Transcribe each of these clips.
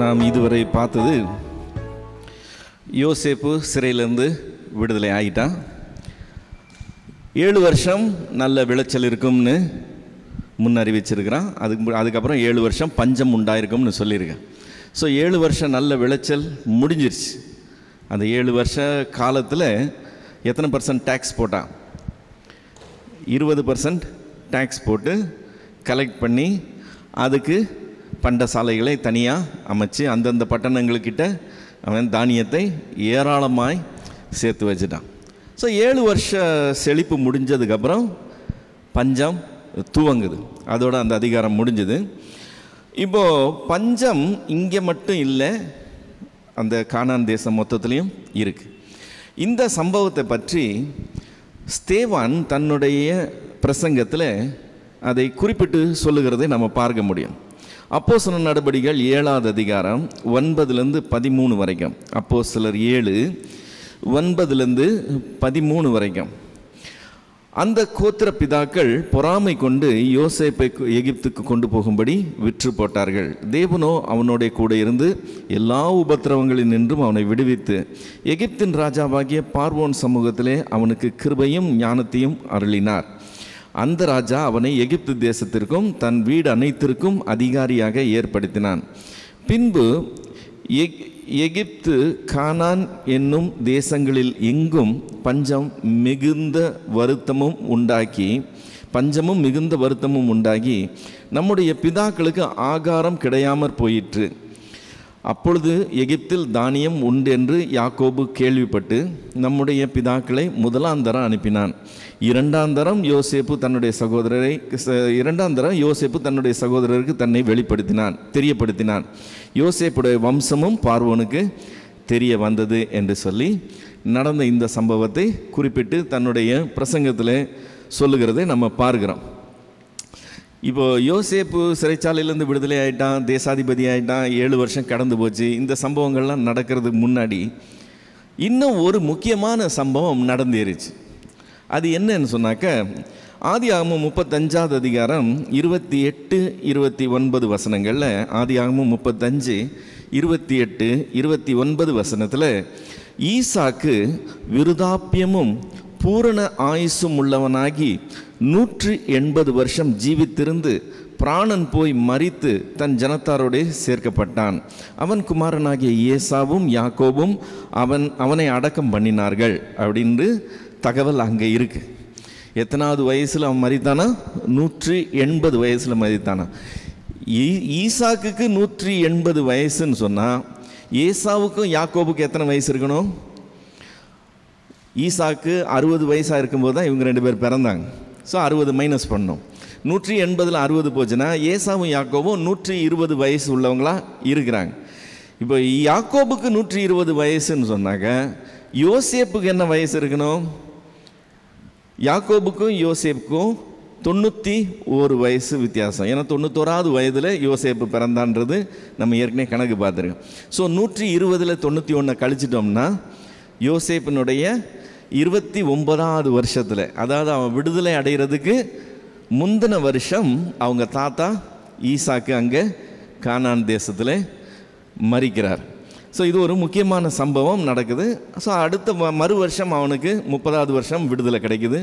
நாம் இதுவரை பார்த்தது யோசேப்பு சிறையிலேருந்து விடுதலை ஆகிட்டான். 7 வருஷம் நல்ல விளைச்சல் இருக்கும்னு முன்னறிவிச்சிருக்கிறான். அதுக்கப்புறம் 7 வருஷம் பஞ்சம் உண்டாயிருக்கும்னு சொல்லியிருக்கேன். ஸோ 7 வருஷம் நல்ல விளைச்சல் முடிஞ்சிருச்சு. அந்த 7 வருஷ காலத்தில் எத்தனை % டேக்ஸ் போட்டான்? 20% டேக்ஸ் போட்டு கலெக்ட் பண்ணி அதுக்கு பண்டசாலைகளை தனியாக அமைச்சு அந்தந்த பட்டணங்கள்கிட்ட அவன் தானியத்தை ஏராளமாய் சேர்த்து வச்சுட்டான். ஸோ 7 வருஷ செழிப்பு முடிஞ்சதுக்கப்புறம் பஞ்சம் துவங்குது. அதோட அந்த அதிகாரம் முடிஞ்சது. இப்போது பஞ்சம் இங்கே மட்டும் இல்லை, அந்த கானான் தேசம் மொத்தத்துலேயும் இருக்குது. இந்த சம்பவத்தை பற்றி ஸ்தேவான் தன்னுடைய பிரசங்கத்தில் அதை குறிப்பிட்டு சொல்லுகிறதை நம்ம பார்க்க முடியும். அப்போஸ்தலர் நடபடிகள் 7வது அதிகாரம் 9-13 வரைக்கும். அப்போஸ்தலர் 7:9-13 வரைக்கும். அந்த கோத்திர பிதாக்கள் பொறாமை கொண்டு யோசேப்பை எகிப்துக்கு கொண்டு போகும்படி விற்று போட்டார்கள். தேவனோ அவனோட கூட இருந்து எல்லா உபத்திரவங்களில் நின்றும் அவனை விடுவித்து எகிப்தின் ராஜாவாகிய பார்வோன் சமூகத்திலே அவனுக்கு கிருபையும் ஞானத்தையும் அருளினார். அந்த ராஜா அவனை எகிப்து தேசத்திற்கும் தன் வீடு அனைத்திற்கும் அதிகாரியாக ஏற்படுத்தினான். பின்பு எகிப்து கானான் என்னும் தேசங்களில் எங்கும் பஞ்சமும் மிகுந்த வருத்தமும் உண்டாகி நம்முடைய பிதாக்களுக்கு ஆகாரம் கிடையாமற் போயிற்று. அப்பொழுது எகிப்தில் தானியம் உண்டென்று யாக்கோபு கேள்விப்பட்டு நம்முடைய பிதாக்களை முதலாந்தரம் அனுப்பினான். இரண்டாம் தரம் யோசேப்பு தன்னுடைய சகோதரருக்கு தன்னை தெரியப்படுத்தினான். யோசேப்புடைய வம்சமும் பார்வோனுக்கு தெரிய வந்தது என்று சொல்லி நடந்த இந்த சம்பவத்தை குறிப்பிட்டு தன்னுடைய பிரசங்கத்தில் சொல்லுகிறதை நம்ம பார்க்கிறோம். இப்போது யோசேப்பு சிறைச்சாலையிலேருந்து விடுதலை ஆகிட்டான், தேசாதிபதி ஆகிட்டான், 7 வருஷம் கடந்து போச்சு. இந்த சம்பவங்கள்லாம் நடக்கிறதுக்கு முன்னாடி இன்னும் ஒரு முக்கியமான சம்பவம் நடந்தேறிச்சு. அது என்னன்னு சொன்னாக்க, ஆதியாகமம் 35வது அதிகாரம் 28-29 வசனங்களில், ஆதியாகமம் 35:28-29 வசனத்தில் ஈசாக்கு விருதாப்பியமும் பூரண ஆயுசும் உள்ளவனாகி 180 வருஷம் ஜீவித்திருந்து பிராணன் போய் மரித்து தன் ஜனத்தாரோடு சேர்க்கப்பட்டான். அவன் குமாரனாகிய ஏசாவும் யாக்கோபும் அவனை அடக்கம் பண்ணினார்கள் அப்படின்னு தகவல் அங்கே இருக்கு. எத்தனாவது வயசில் அவன் மரித்தானா? 180 வயசில் மரித்தானா. ஈசாக்குக்கு 180 வயசுன்னு சொன்னால் ஏசாவுக்கும் யாக்கோபுக்கும் எத்தனை வயசு இருக்கணும்? ஈசாக்கு 60 வயசாக இருக்கும்போது தான் இவங்க 2 பேர் பிறந்தாங்க. ஸோ 60 மைனஸ் பண்ணோம். 180ல் 60 போச்சுன்னா ஏசாவும் யாக்கோபும் 120 வயசு உள்ளவங்களாக இருக்கிறாங்க. இப்போ யாக்கோபுக்கு 120 வயசுன்னு சொன்னாக்க யோசேப்புக்கு என்ன வயசு இருக்கணும்? யாக்கோபுக்கும் யோசேப்புக்கும் 91 வயசு வித்தியாசம். ஏன்னா 91வது வயதில் யோசேப்பு பிறந்தான்றது நம்ம ஏற்கனவே கணக்கு பார்த்துருக்கோம். ஸோ 120ல் 91 கழிச்சிட்டோம்னா யோசேப்பினுடைய 29வது வருஷத்தில், அதாவது அவன் விடுதலை அடைகிறதுக்கு முந்தின வருஷம் அவங்க தாத்தா ஈசாக்கு அங்கே கானான் தேசத்தில் மரிக்கிறார். ஸோ இது ஒரு முக்கியமான சம்பவம் நடக்குது. ஸோ அடுத்த மறு வருஷம் அவனுக்கு 30வது வருஷம் விடுதலை கிடைக்குது.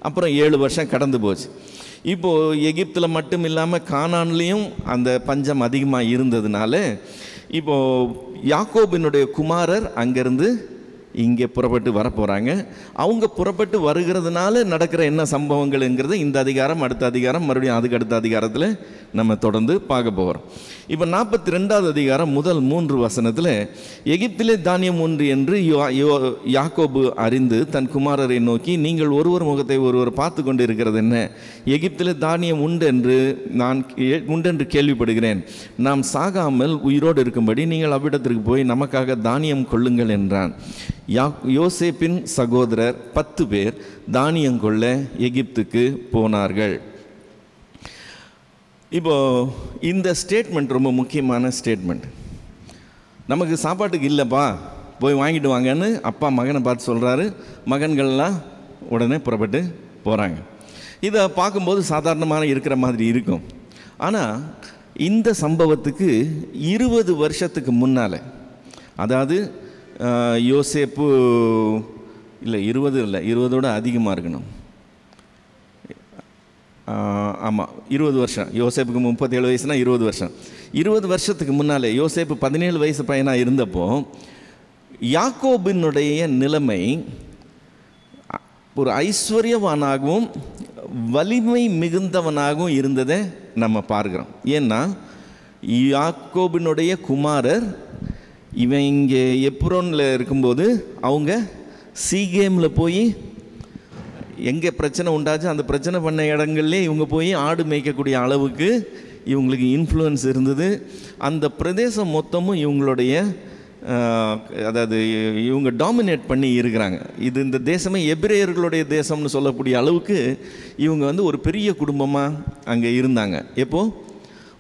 அப்புறம் 7 வருஷம் கடந்து போச்சு. இப்போது எகிப்தில் மட்டும் இல்லாமல் கானான்லேயும் அந்த பஞ்சம் அதிகமாக இருந்ததுனால இப்போது யாக்கோபினுடைய குமாரர் அங்கேருந்து இங்கே புறப்பட்டு வரப்போகிறாங்க. அவங்க புறப்பட்டு வருகிறதுனால நடக்கிற என்ன சம்பவங்கள்ங்கிறது இந்த அதிகாரம், அடுத்த அதிகாரம், மறுபடியும் அதுக்கு அடுத்த அதிகாரத்தில் நம்ம தொடர்ந்து பார்க்க போகிறோம். இப்போ 42வது அதிகாரம் முதல் 3 வசனத்தில், எகிப்திலே தானியம் உண்டு என்று யாக்கோபு அறிந்து தன் குமாரரை நோக்கி, நீங்கள் ஒருவர் முகத்தை ஒருவர் பார்த்து கொண்டு இருக்கிறது என்ன? எகிப்திலே தானியம் உண்டென்று கேள்விப்படுகிறேன். நாம் சாகாமல் உயிரோடு இருக்கும்படி நீங்கள் அவ்விடத்திற்கு போய் நமக்காக தானியம் கொள்ளுங்கள் என்றான். யோசேப்பின் சகோதரர் 10 பேர் தானியம் கொள்ள எகிப்துக்கு போனார்கள். இப்போது இந்த ஸ்டேட்மெண்ட் ரொம்ப முக்கியமான ஸ்டேட்மெண்ட். நமக்கு சாப்பாட்டுக்கு இல்லைப்பா, போய் வாங்கிட்டு வாங்கன்னு அப்பா மகனை பார்த்து சொல்கிறாரு. மகன்கள்லாம் உடனே புறப்பட்டு போகிறாங்க. இதை பார்க்கும்போது சாதாரணமான இருக்கிற மாதிரி இருக்கும். ஆனால் இந்த சம்பவத்துக்கு 20 வருஷத்துக்கு முன்னால், அதாவது யோசேப்பு இல்லை 20 இல்லை 20ஓட அதிகமாக இருக்கணும், ஆமாம் 20 வருஷம். யோசேப்புக்கு 37 வயசுனா 20 வருஷம். 20 வருஷத்துக்கு முன்னாலே யோசேப்பு 17 வயசு பையனாக இருந்தப்போ யாக்கோபினுடைய நிலைமை ஒரு ஐஸ்வர்யவானாகவும் வலிமை மிகுந்தவனாகவும் இருந்ததை நம்ம பார்க்குறோம். ஏன்னா யாக்கோபினுடைய குமாரர் இவன் இங்கே எப்ரோனில் இருக்கும்போது அவங்க சீகேமில் போய் எங்கே பிரச்சனை உண்டாச்சு அந்த பிரச்சனை பண்ண இடங்கள்லே இவங்க போய் ஆடு மேய்க்கக்கூடிய அளவுக்கு இவங்களுக்கு இன்ஃப்ளூயன்ஸ் இருந்தது. அந்த பிரதேசம் மொத்தமும் இவங்களுடைய அதாவது இவங்க டாமினேட் பண்ணி இருக்கிறாங்க. இந்த தேசமே எபிரேயர்களுடைய தேசம்னு சொல்லக்கூடிய அளவுக்கு இவங்க ஒரு பெரிய குடும்பமாக அங்கே இருந்தாங்க. எப்போது?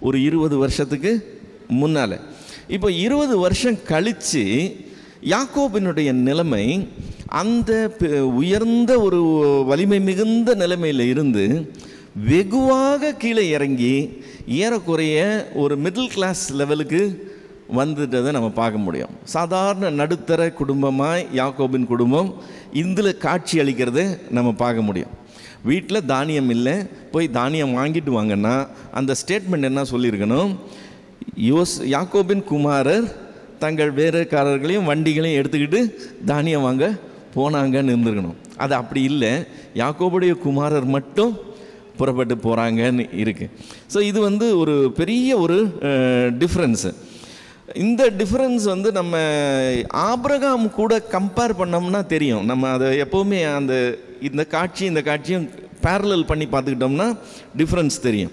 ஒரு 20 வருஷத்துக்கு முன்னால். இப்போ 20 வருஷம் கழித்து யாக்கோபினுடைய நிலைமை அந்த உயர்ந்த ஒரு வலிமை மிகுந்த நிலைமையில் இருந்து வெகுவாக கீழே இறங்கி ஏறக்குறைய ஒரு மிடில் கிளாஸ் லெவலுக்கு வந்துட்டதை நம்ம பார்க்க முடியும். சாதாரண நடுத்தர குடும்பமாக யாக்கோபின் குடும்பம் இதில் காட்சி அளிக்கிறத நம்ம பார்க்க முடியும். வீட்டில் தானியம் இல்லை, போய் தானியம் வாங்கிட்டு வாங்கன்னா அந்த ஸ்டேட்மெண்ட் என்ன சொல்லியிருக்கணும்? யாக்கோபின் குமாரர் தங்கள் வேலைக்காரர்களையும் வண்டிகளையும் எடுத்துக்கிட்டு தானியம் வாங்க போனாங்கன்னு இருந்திருக்கணும். அது அப்படி இல்லை, யாக்கோபுடைய குமாரர் மட்டும் புறப்பட்டு போகிறாங்கன்னு இருக்குது. ஸோ இது ஒரு பெரிய ஒரு டிஃப்ரென்ஸு. இந்த டிஃப்ரென்ஸ் நம்ம ஆபிரகாம் கூட கம்பேர் பண்ணோம்னா தெரியும். நம்ம அதை எப்போவுமே இந்த காட்சியும் பேரலல் பண்ணி பார்த்துக்கிட்டோம்னா டிஃப்ரென்ஸ் தெரியும்.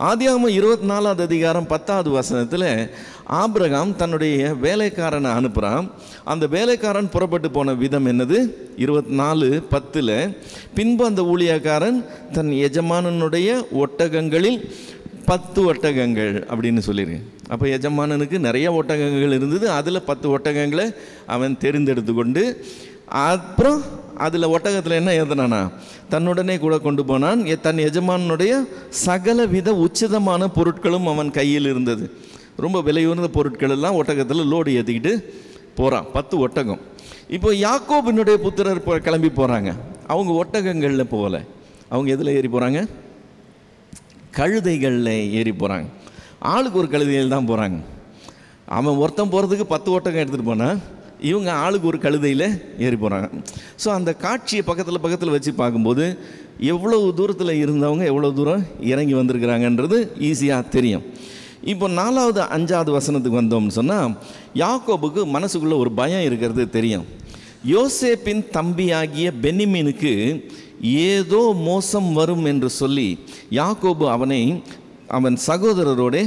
ஆதியாகமம் 24வது அதிகாரம் 10வது வசனத்தில் ஆபிரகாம் தன்னுடைய வேலைக்காரனை அனுப்புகிறான். அந்த வேலைக்காரன் புறப்பட்டு போன விதம் என்னது? 24:10 பின்பு அந்த ஊழியக்காரன் தன் எஜமானனுடைய ஒட்டகங்களில் 10 ஒட்டகங்கள் அப்படின்னு சொல்லியிருக்கு. அப்போ எஜமானனுக்கு நிறைய ஒட்டகங்கள் இருந்தது. அதில் 10 ஒட்டகங்களை அவன் தெரிந்தெடுத்து கொண்டு அப்புறம் அதில் ஒட்டகத்தில் என்ன எழுதுனானா தன்னுடனே கூட கொண்டு போனான். தன் எஜமானுடைய சகல வித உச்சிதமான பொருட்களும் அவன் கையில் இருந்தது. ரொம்ப விலையுறந்த பொருட்கள் எல்லாம் ஒட்டகத்தில் லோடு ஏற்றிக்கிட்டு போகிறான். 10 ஒட்டகம். இப்போ யாக்கோபினுடைய புத்திரர் கிளம்பி போகிறாங்க. அவங்க ஒட்டகங்களில் போகலை, அவங்க எதில் ஏறி போகிறாங்க? கழுதைகளில் ஏறி போகிறாங்க. ஆளுக்கு ஒரு கழுதையில் தான் போகிறாங்க. அவன் ஒருத்தன் போகிறதுக்கு 10 ஒட்டகம் எடுத்துகிட்டு போனால் இவங்க ஆளுக்கு ஒரு கழுதையில் ஏறி போகிறாங்க. ஸோ அந்த காட்சியை பக்கத்தில் வச்சு பார்க்கும்போது எவ்வளோ தூரத்தில் இருந்தவங்க எவ்வளோ தூரம் இறங்கி வந்திருக்கிறாங்கன்றது ஈஸியாக தெரியும். இப்போ 4வது 5வது வசனத்துக்கு வந்தோம்னு சொன்னால் யாக்கோபுக்கு மனசுக்குள்ளே ஒரு பயம் இருக்கிறது தெரியும். யோசேப்பின் தம்பியாகிய பென்னிமீனுக்கு ஏதோ மோசம் வரும் என்று சொல்லி யாக்கோபு அவனை அவன் சகோதரரோடு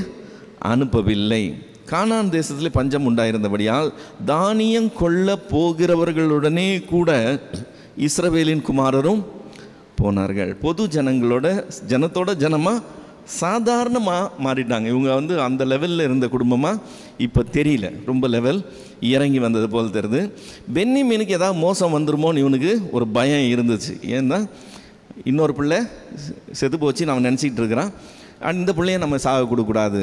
அனுப்பவில்லை. கானான் தேசத்தில் பஞ்சம் உண்டாயிருந்தபடியால் தானியம் கொள்ள போகிறவர்களுடனே கூட இஸ்ரவேலின் குமாரரும் போனார்கள். பொது ஜனத்தோட ஜனமாக சாதாரணமாக மாறிட்டாங்க. இவங்க அந்த லெவலில் இருந்த குடும்பமாக இப்போ தெரியல, ரொம்ப லெவல் இறங்கி வந்தது போல் தெரியுது. பென்னிமீனுக்கு ஏதாவது மோசம் வந்துருமோன்னு இவனுக்கு ஒரு பயம் இருந்துச்சு. ஏன்னா இன்னொரு பிள்ளை செத்து போச்சு நான் நினச்சிக்கிட்டு இருக்கிறான். இந்த பிள்ளைய நம்ம சாக கொடுக்கூடாது.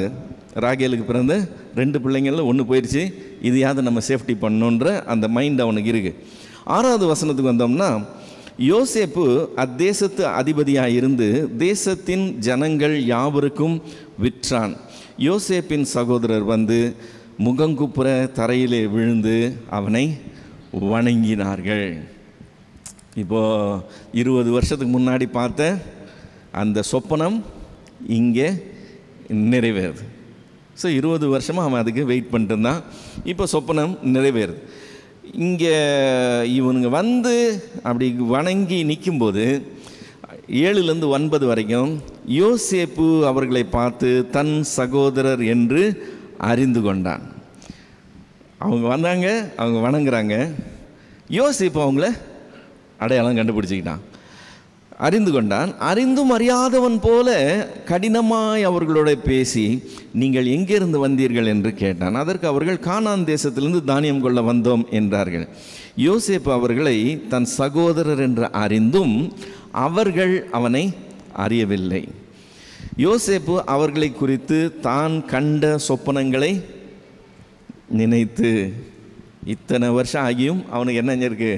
ராகேலுக்கு பிறந்த 2 பிள்ளைங்களில் 1 போயிடுச்சு, இதையாவது நம்ம சேஃப்டி பண்ணணுன்ற அந்த மைண்ட் அவனுக்கு இருக்குது. 6வது வசனத்துக்கு வந்தோம்னா யோசேப்பு அத்தேசத்து அதிபதியாக இருந்து தேசத்தின் ஜனங்கள் யாவருக்கும் விற்றான். யோசேப்பின் சகோதரர் முகங்குப்புற தரையிலே விழுந்து அவனை வணங்கினார்கள். இப்போது 20 வருஷத்துக்கு முன்னாடி பார்த்த அந்த சொப்பனம் இங்கே நிறைவேறுது. ஸோ 20 வருஷமாக அவன் அதுக்கு வெயிட் பண்ணிட்டு இருந்தான். இப்போ சொப்பனம் நிறைவேறுது. இங்கே இவனுங்க அப்படி வணங்கி நிற்கும்போது 7லேருந்து 9 வரைக்கும் யோசேப்பு அவர்களை பார்த்து தன் சகோதரர் என்று அறிந்து கொண்டான். அவங்க வந்தாங்க, அவங்க வணங்குறாங்க. யோசேப்பு அவங்கள அடையாளம் கண்டுபிடிச்சிக்கிட்டான், அறிந்து கொண்டான். அறிந்தும் அறியாதவன் போல கடினமாய் அவர்களோட பேசி நீங்கள் எங்கிருந்து வந்தீர்கள் என்று கேட்டான். அதற்கு அவர்கள் கானான் தேசத்திலிருந்து தானியம் கொள்ள வந்தோம் என்றார்கள். யோசேப்பு அவர்களை தன் சகோதரர் என்று அறிந்தும் அவர்கள் அவனை அறியவில்லை. யோசேப்பு அவர்களை குறித்து தான் கண்ட சொப்பனங்களை நினைத்து, இத்தனை வருஷம் ஆகியும் அவனுக்கு என்ன இருக்கு,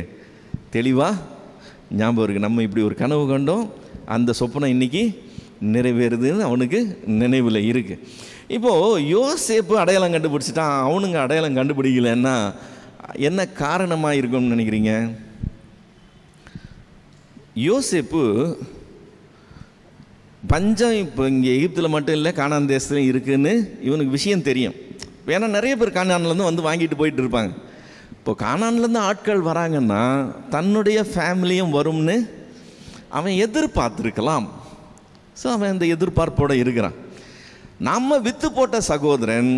தெளிவாக ஞாபகம் இருக்குது. நம்ம இப்படி ஒரு கனவு கண்டோம், அந்த சொப்பனம் இன்னைக்கு நிறைவேறுதுன்னு அவனுக்கு நினைவில் இருக்குது. இப்போது யோசேப்பு அடையாளம் கண்டுபிடிச்சிட்டான், அவனுங்க அடையாளம் கண்டுபிடிக்கலன்னா என்ன காரணமாக இருக்கும்னு நினைக்கிறீங்க? யோசேப்பு பஞ்சம் இப்போ இங்கே எகிப்தில் மட்டும் இல்லை, கானான் தேசத்துலையும் இருக்குதுன்னு இவனுக்கு விஷயம் தெரியும். ஏன்னா நிறைய பேர் கானான்லேருந்து வந்து வாங்கிட்டு போயிட்டு இருப்பாங்க. இப்போ கானான்லேருந்து ஆட்கள் வராங்கன்னா தன்னுடைய ஃபேமிலியும் வரும்னு அவன் எதிர்பார்த்துருக்கலாம். ஸோ அவன் அந்த எதிர்பார்ப்போடு இருக்கிறான். நம்ம விற்று போட்ட சகோதரன்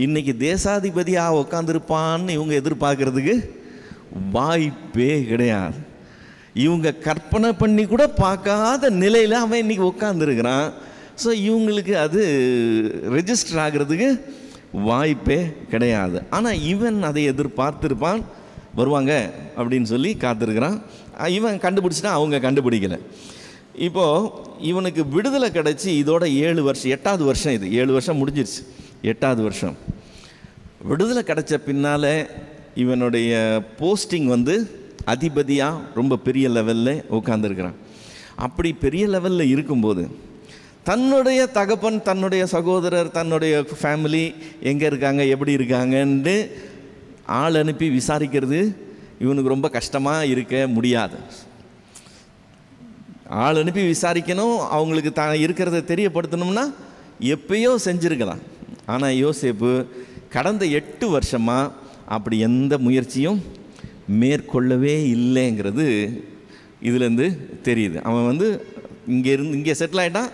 இன்றைக்கி தேசாதிபதியாக உட்காந்துருப்பான்னு இவங்க எதிர்பார்க்கறதுக்கு வாய்ப்பே கிடையாது. இவங்க கற்பனை பண்ணி கூட பார்க்காத நிலையில் அவன் இன்றைக்கி உட்காந்துருக்கிறான். ஸோ இவங்களுக்கு அது ரெஜிஸ்டர் ஆகிறதுக்கு வாய்ப்பே கிடையாது. ஆனால் இவன் அதை எதிர்பார்த்துருப்பான், வருவாங்க அப்படின்னு சொல்லி காத்திருக்கிறான். இவன் கண்டுபிடிச்சிட்டான், அவங்க கண்டுபிடிக்கலை. இப்போது இவனுக்கு விடுதலை கிடச்சி இதோட 7 வருஷம், 8வது வருஷம், இது 7 வருஷம் முடிஞ்சிருச்சு, 8வது வருஷம் விடுதலை கிடச்ச பின்னால் இவனுடைய போஸ்டிங் வந்து அதிபதியாக ரொம்ப பெரிய லெவலில் உட்காந்துருக்கிறான். அப்படி பெரிய லெவலில் இருக்கும்போது தன்னுடைய தகப்பன், தன்னுடைய சகோதரர், தன்னுடைய ஃபேமிலி எங்கே இருக்காங்க, எப்படி இருக்காங்கன்னு ஆள் அனுப்பி விசாரிக்கிறது இவனுக்கு ரொம்ப கஷ்டமாக இருக்க முடியாது. ஆள் அனுப்பி விசாரிக்கணும், அவங்களுக்கு இருக்கிறத தெரியப்படுத்தணும்னா எப்பயோ செஞ்சுருக்கலாம். ஆனால் யோசேப்பு கடந்த 8 வருஷமாக அப்படி எந்த முயற்சியும் மேற்கொள்ளவே இல்லைங்கிறது இதுலேருந்து தெரியுது. அவன் வந்து இங்கே செட்டில் ஆகிட்டான்,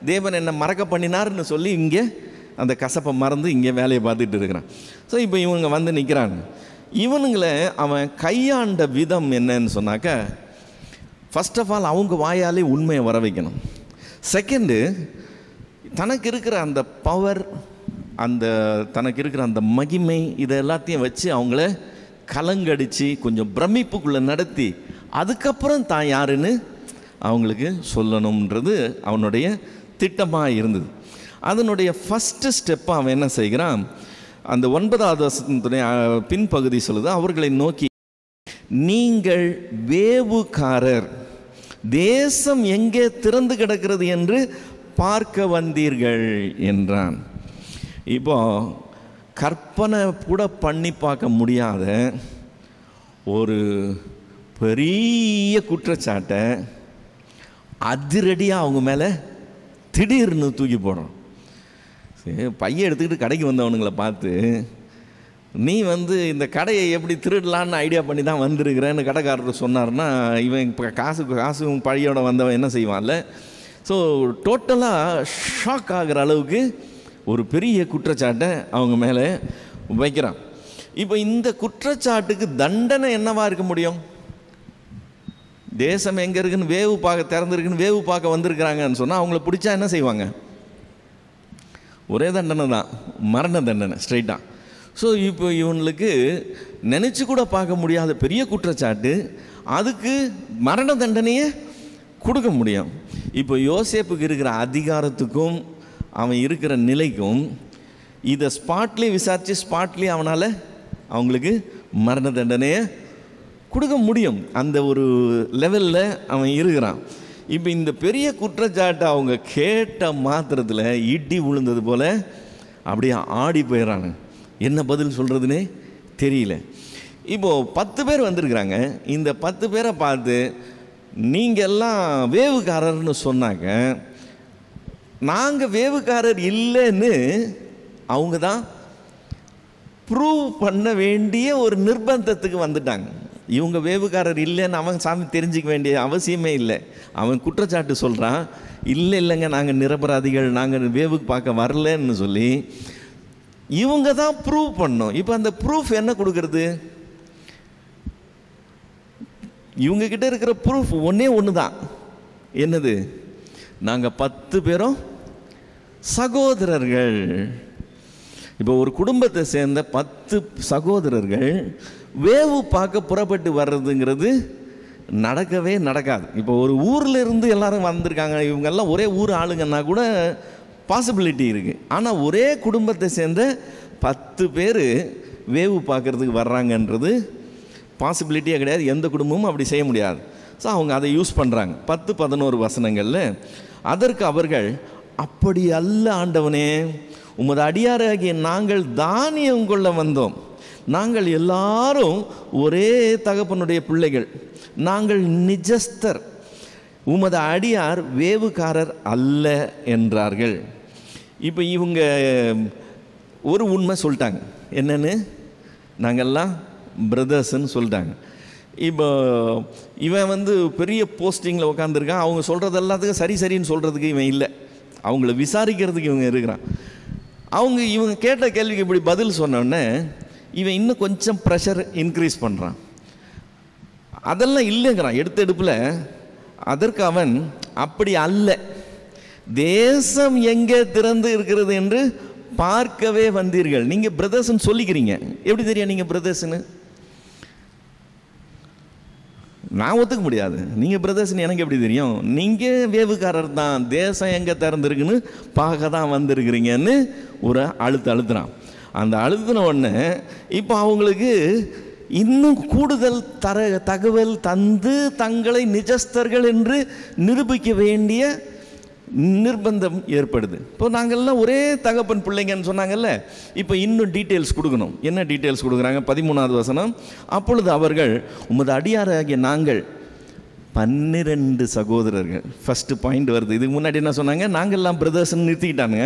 தேவன் என்னை மறக்க பண்ணினார்னு சொல்லி இங்கே அந்த கசப்பை மறந்து இங்கே வேலையை பார்த்துட்டு இருக்கிறான். ஸோ இப்போ இவங்க வந்து நிற்கிறாங்க. இவனுங்களை அவன் கையாண்ட விதம் என்னன்னு சொன்னாக்க, ஃபர்ஸ்ட் ஆஃப் ஆல் அவங்க வாயாலே உண்மையை வர வைக்கணும். செகண்டு, தனக்கு இருக்கிற அந்த பவர், அந்த தனக்கு இருக்கிற அந்த மகிமை, இதை எல்லாத்தையும் வச்சு அவங்கள கலங்கடித்து கொஞ்சம் பிரமிப்புக்குள்ளே நடத்தி அதுக்கப்புறம் தான் யாருன்னு அவங்களுக்கு சொல்லணுன்றது அவனுடைய திட்டமாக இருந்தது. அதனுடைய ஃபஸ்ட்டு ஸ்டெப்பாக அவன் என்ன செய்கிறான், அந்த 9வது வசனத்துடைய பின்பகுதி சொல்லுது, அவர்களை நோக்கி நீங்கள் வேவுகாரர், தேசம் எங்கே திறந்து கிடக்கிறது என்று பார்க்க வந்தீர்கள் என்றான். இப்போ கற்பனை கூட பண்ணி பார்க்க முடியாத ஒரு பெரிய குற்றச்சாட்டை அதிரடியாக அவங்க மேலே திடீர்னு தூக்கி போடுறோம். பையன் எடுத்துக்கிட்டு கடைக்கு வந்தவனுங்களை பார்த்து, நீ வந்து இந்த கடையை எப்படி திருடலான்னு ஐடியா பண்ணி தான் வந்திருக்கிறேன்னு கடைக்காரர் சொன்னார்னா, இவன் இப்போ காசு பழையோட வந்தவன் என்ன செய்வான்ல. ஸோ டோட்டலாக ஷாக் ஆகிற அளவுக்கு ஒரு பெரிய குற்றச்சாட்டை அவங்க மேலே வைக்கிறான். இப்போ இந்த குற்றச்சாட்டுக்கு தண்டனை என்னவாக இருக்க முடியும்? தேசம் எங்கே இருக்குன்னு வேவு பார்க்க திறந்துருக்குன்னு வேவு பார்க்க வந்திருக்கிறாங்கன்னு சொன்னால் அவங்கள பிடிச்சா என்ன செய்வாங்க? ஒரே தண்டனை தான், மரண தண்டனை ஸ்ட்ரைட்டாக. ஸோ இப்போ இவங்களுக்கு நினச்சி கூட பார்க்க முடியாத பெரிய குற்றச்சாட்டு, அதுக்கு மரண தண்டனையை கொடுக்க முடியும். இப்போ யோசேப்புக்கு இருக்கிற அதிகாரத்துக்கும் அவன் இருக்கிற நிலைக்கும் இதை ஸ்பாட்லேயே விசாரித்து ஸ்பாட்லேயே அவனால் அவங்களுக்கு மரண தண்டனையை கொடுக்க முடியும். அந்த ஒரு லெவலில் அவன் இருக்கிறான். இப்போ இந்த பெரிய குற்றச்சாட்டை அவங்க கேட்ட மாத்திரத்தில் இடி விழுந்தது போல் அப்படியே ஆடி போயிடறாங்க. என்ன பதில் சொல்கிறதுனே தெரியல. இப்போது 10 பேர் வந்திருக்கிறாங்க. இந்த 10 பேரை பார்த்து நீங்கள் எல்லாம் வேவுக்காரர்னு சொன்னாங்க, நாங்கள் வேவுக்காரர் இல்லைன்னு அவங்க தான் ப்ரூவ் பண்ண வேண்டிய ஒரு நிர்பந்தத்துக்கு வந்துட்டாங்க. இவங்க வேவுக்காரர் இல்லைன்னு அவன் சாமி தெரிஞ்சிக்க வேண்டிய அவசியமே இல்லை. அவன் குற்றச்சாட்டு சொல்கிறான், இல்லைங்க நாங்கள் நிரபராதிகள், நாங்கள் வேவுக்கு பார்க்க வரலன்னு சொல்லி இவங்க தான் ப்ரூவ் பண்ணோம். இப்போ அந்த ப்ரூஃப் என்ன கொடுக்கறது? இவங்கக்கிட்ட இருக்கிற ப்ரூஃப் ஒன்றே ஒன்று தான். என்னது? நாங்கள் 10 பேரும் சகோதரர்கள். இப்போ ஒரு குடும்பத்தை சேர்ந்த 10 சகோதரர்கள் வேவு பார்க்க புறப்பட்டு வர்றதுங்கிறது நடக்கவே நடக்காது. இப்போ ஒரு ஊரில் இருந்து எல்லாரும் வந்திருக்காங்க, இவங்கெல்லாம் ஒரே ஊர் ஆளுங்கன்னா கூட பாசிபிலிட்டி இருக்குது. ஆனால் ஒரே குடும்பத்தை சேர்ந்த 10 பேர் வேவு பார்க்குறதுக்கு வர்றாங்கன்றது பாசிபிலிட்டியே கிடையாது. எந்த குடும்பமும் அப்படி செய்ய முடியாது. ஸோ அவங்க அதை யூஸ் பண்ணுறாங்க 10-11 வசனங்களில். அதற்கு அவர்கள், அப்படி அல்ல ஆண்டவனே, உமது அடியாராகிய நாங்கள் தானியம் கொள்ள வந்தோம். நாங்கள் எல்லாரும் ஒரே தகப்பனுடைய பிள்ளைகள், நாங்கள் நிஜஸ்தர், உமது அடியார் வேவுக்காரர் அல்ல என்றார்கள். இப்போ இவங்க ஒரு உண்மை சொல்லிட்டாங்க. என்னென்னு? நாங்கள்லாம் பிரதர்ஸ்ன்னு சொல்லிட்டாங்க. இப்போ இவன் பெரிய போஸ்டிங்கில் உட்காந்துருக்கான். அவங்க சொல்கிறது எல்லாத்துக்கும் சரி சரின்னு சொல்கிறதுக்கு இவன் இல்லை, அவங்கள விசாரிக்கிறதுக்கு இவங்க இருக்கிறான். இவங்க கேட்ட கேள்விக்கு இப்படி பதில் சொன்னோடனே இவன் இன்னும் கொஞ்சம் ப்ரெஷர் இன்க்ரீஸ் பண்ணுறான். அதெல்லாம் இல்லைங்கிறான் எடுத்தெடுப்பில். அதற்கு அவன், அப்படி அல்ல, தேசம் எங்கே திறந்து இருக்கிறது என்று பார்க்கவே வந்தீர்கள். நீங்கள் பிரதர்ஸ்ன்னு சொல்லிக்கிறீங்க, எப்படி தெரியும் நீங்கள் பிரதர்ஸ்ன்னு? நான் ஒத்துக்க முடியாது. நீங்கள் பிரதர்ஸ்ன்னு எனக்கு எப்படி தெரியும்? நீங்கள் வேவுக்காரர் தான், தேசம் எங்கே திறந்துருக்குன்னு பார்க்க தான் வந்திருக்கிறீங்கன்னு ஒரு அழுத்துறான். அந்த அழுத்தின உடனே இப்போ அவங்களுக்கு இன்னும் கூடுதல் தகவல் தந்து தங்களை நிஜஸ்தர்கள் என்று நிரூபிக்க வேண்டிய நிர்பந்தம் ஏற்படுது. இப்போ நாங்கள்லாம் ஒரே தகப்பன் பிள்ளைங்கன்னு சொன்னாங்கல்ல, இப்போ இன்னும் டீட்டெயில்ஸ் கொடுக்கணும். என்ன டீட்டெயில்ஸ் கொடுக்குறாங்க? 13வது வசனம். அப்பொழுது அவர்கள், உமது அடியாராகிய நாங்கள் 12 சகோதரர்கள். ஃபஸ்ட்டு பாயிண்ட் வருது. இதுக்கு முன்னாடி என்ன சொன்னாங்க? நாங்கள்லாம் பிரதர்ஸ்ன்னு நிறுத்திக்கிட்டாங்க.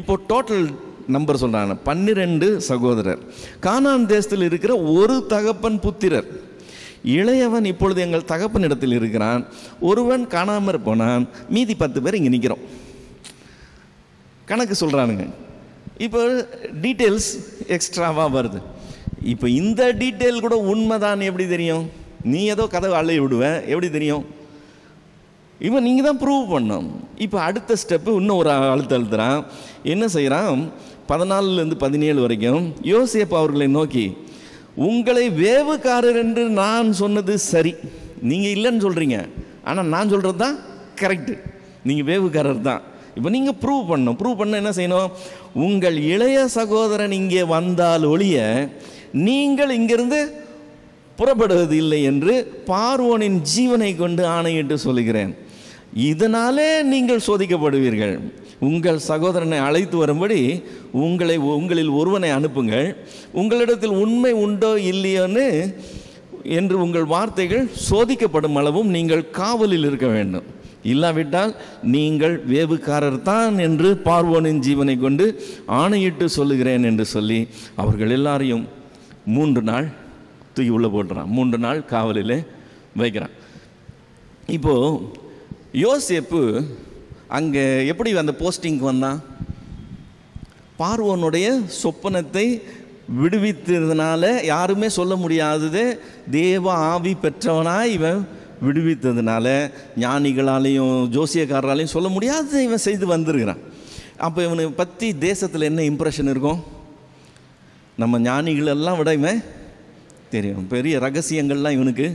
இப்போ டோட்டல் நம்பர் சொல்கிறாங்க, 12 சகோதரர். கானான் தேசத்தில் இருக்கிற ஒரு தகப்பன் புத்திரர். இளையவன் இப்பொழுது எங்கள் தகப்பனிடத்தில் இருக்கிறான், ஒருவன் காணாமற் போனான், மீதி 10 பேர் இங்கே நிற்கிறோம். கணக்கு சொல்கிறானுங்க. இப்போ டீட்டெயில்ஸ் எக்ஸ்ட்ராவாக வருது. இப்போ இந்த டீட்டெயில் கூட உண்மைதான் எப்படி தெரியும்? நீ ஏதோ கதவை அள்ளைய விடுவேன், எப்படி தெரியும்? இவன் நீங்கள் தான் ப்ரூவ் பண்ணோம். இப்போ அடுத்த ஸ்டெப்பு இன்னும் ஒரு அழுத்துறான். என்ன செய்கிறான்? 14 17 வரைக்கும் யோசேப்பு அவர்களை நோக்கி, உங்களை வேவுக்காரர் என்று நான் சொன்னது சரி, நீங்கள் இல்லைன்னு சொல்கிறீங்க, ஆனால் நான் சொல்கிறது தான் கரெக்டு, நீங்கள் வேவுக்காரர் தான். இப்போ நீங்கள் ப்ரூவ் பண்ண என்ன செய்யணும்? உங்கள் இளைய சகோதரன் இங்கே வந்தால் ஒழிய நீங்கள் இங்கிருந்து புறப்படுவது இல்லை என்று பார்வோனின் ஜீவனை கொண்டு ஆணையிட்டு சொல்லுகிறேன். இதனாலே நீங்கள் சோதிக்கப்படுவீர்கள். உங்கள் சகோதரனை அழைத்து வரும்படி உங்களில் ஒருவனை அனுப்புங்கள். உங்களிடத்தில் உண்மை உண்டோ இல்லையோன்னு என்று உங்கள் வார்த்தைகள் சோதிக்கப்படும் அளவும் நீங்கள் காவலில் இருக்க வேண்டும். இல்லாவிட்டால் நீங்கள் வேவுக்காரர் தான் என்று பார்வோனின் ஜீவனை கொண்டு ஆணையிட்டு சொல்லுகிறேன் என்று சொல்லி அவர்கள் எல்லாரையும் 3 நாள் தூக்கி உள்ளே போட்டுறான். 3 நாள் காவலில் வைக்கிறான். இப்போது யோசேப்பு அங்கே எப்படி அந்த போஸ்டிங்க்கு வந்தான்? பார்வோனுடைய சொப்பனத்தை விடுவித்ததுனால, யாருமே சொல்ல முடியாதது தேவ ஆவி பெற்றவனாய் இவன் விடுவித்ததுனால, ஞானிகளாலையும் ஜோசியக்காரராலையும் சொல்ல முடியாததை இவன் செய்து வந்திருக்கிறான். அப்போ இவனை பற்றி தேசத்தில் என்ன இம்ப்ரெஷன் இருக்கும்? நம்ம ஞானிகளெல்லாம் விட இவன் தெரியும், பெரிய ரகசியங்கள்லாம் இவனுக்கு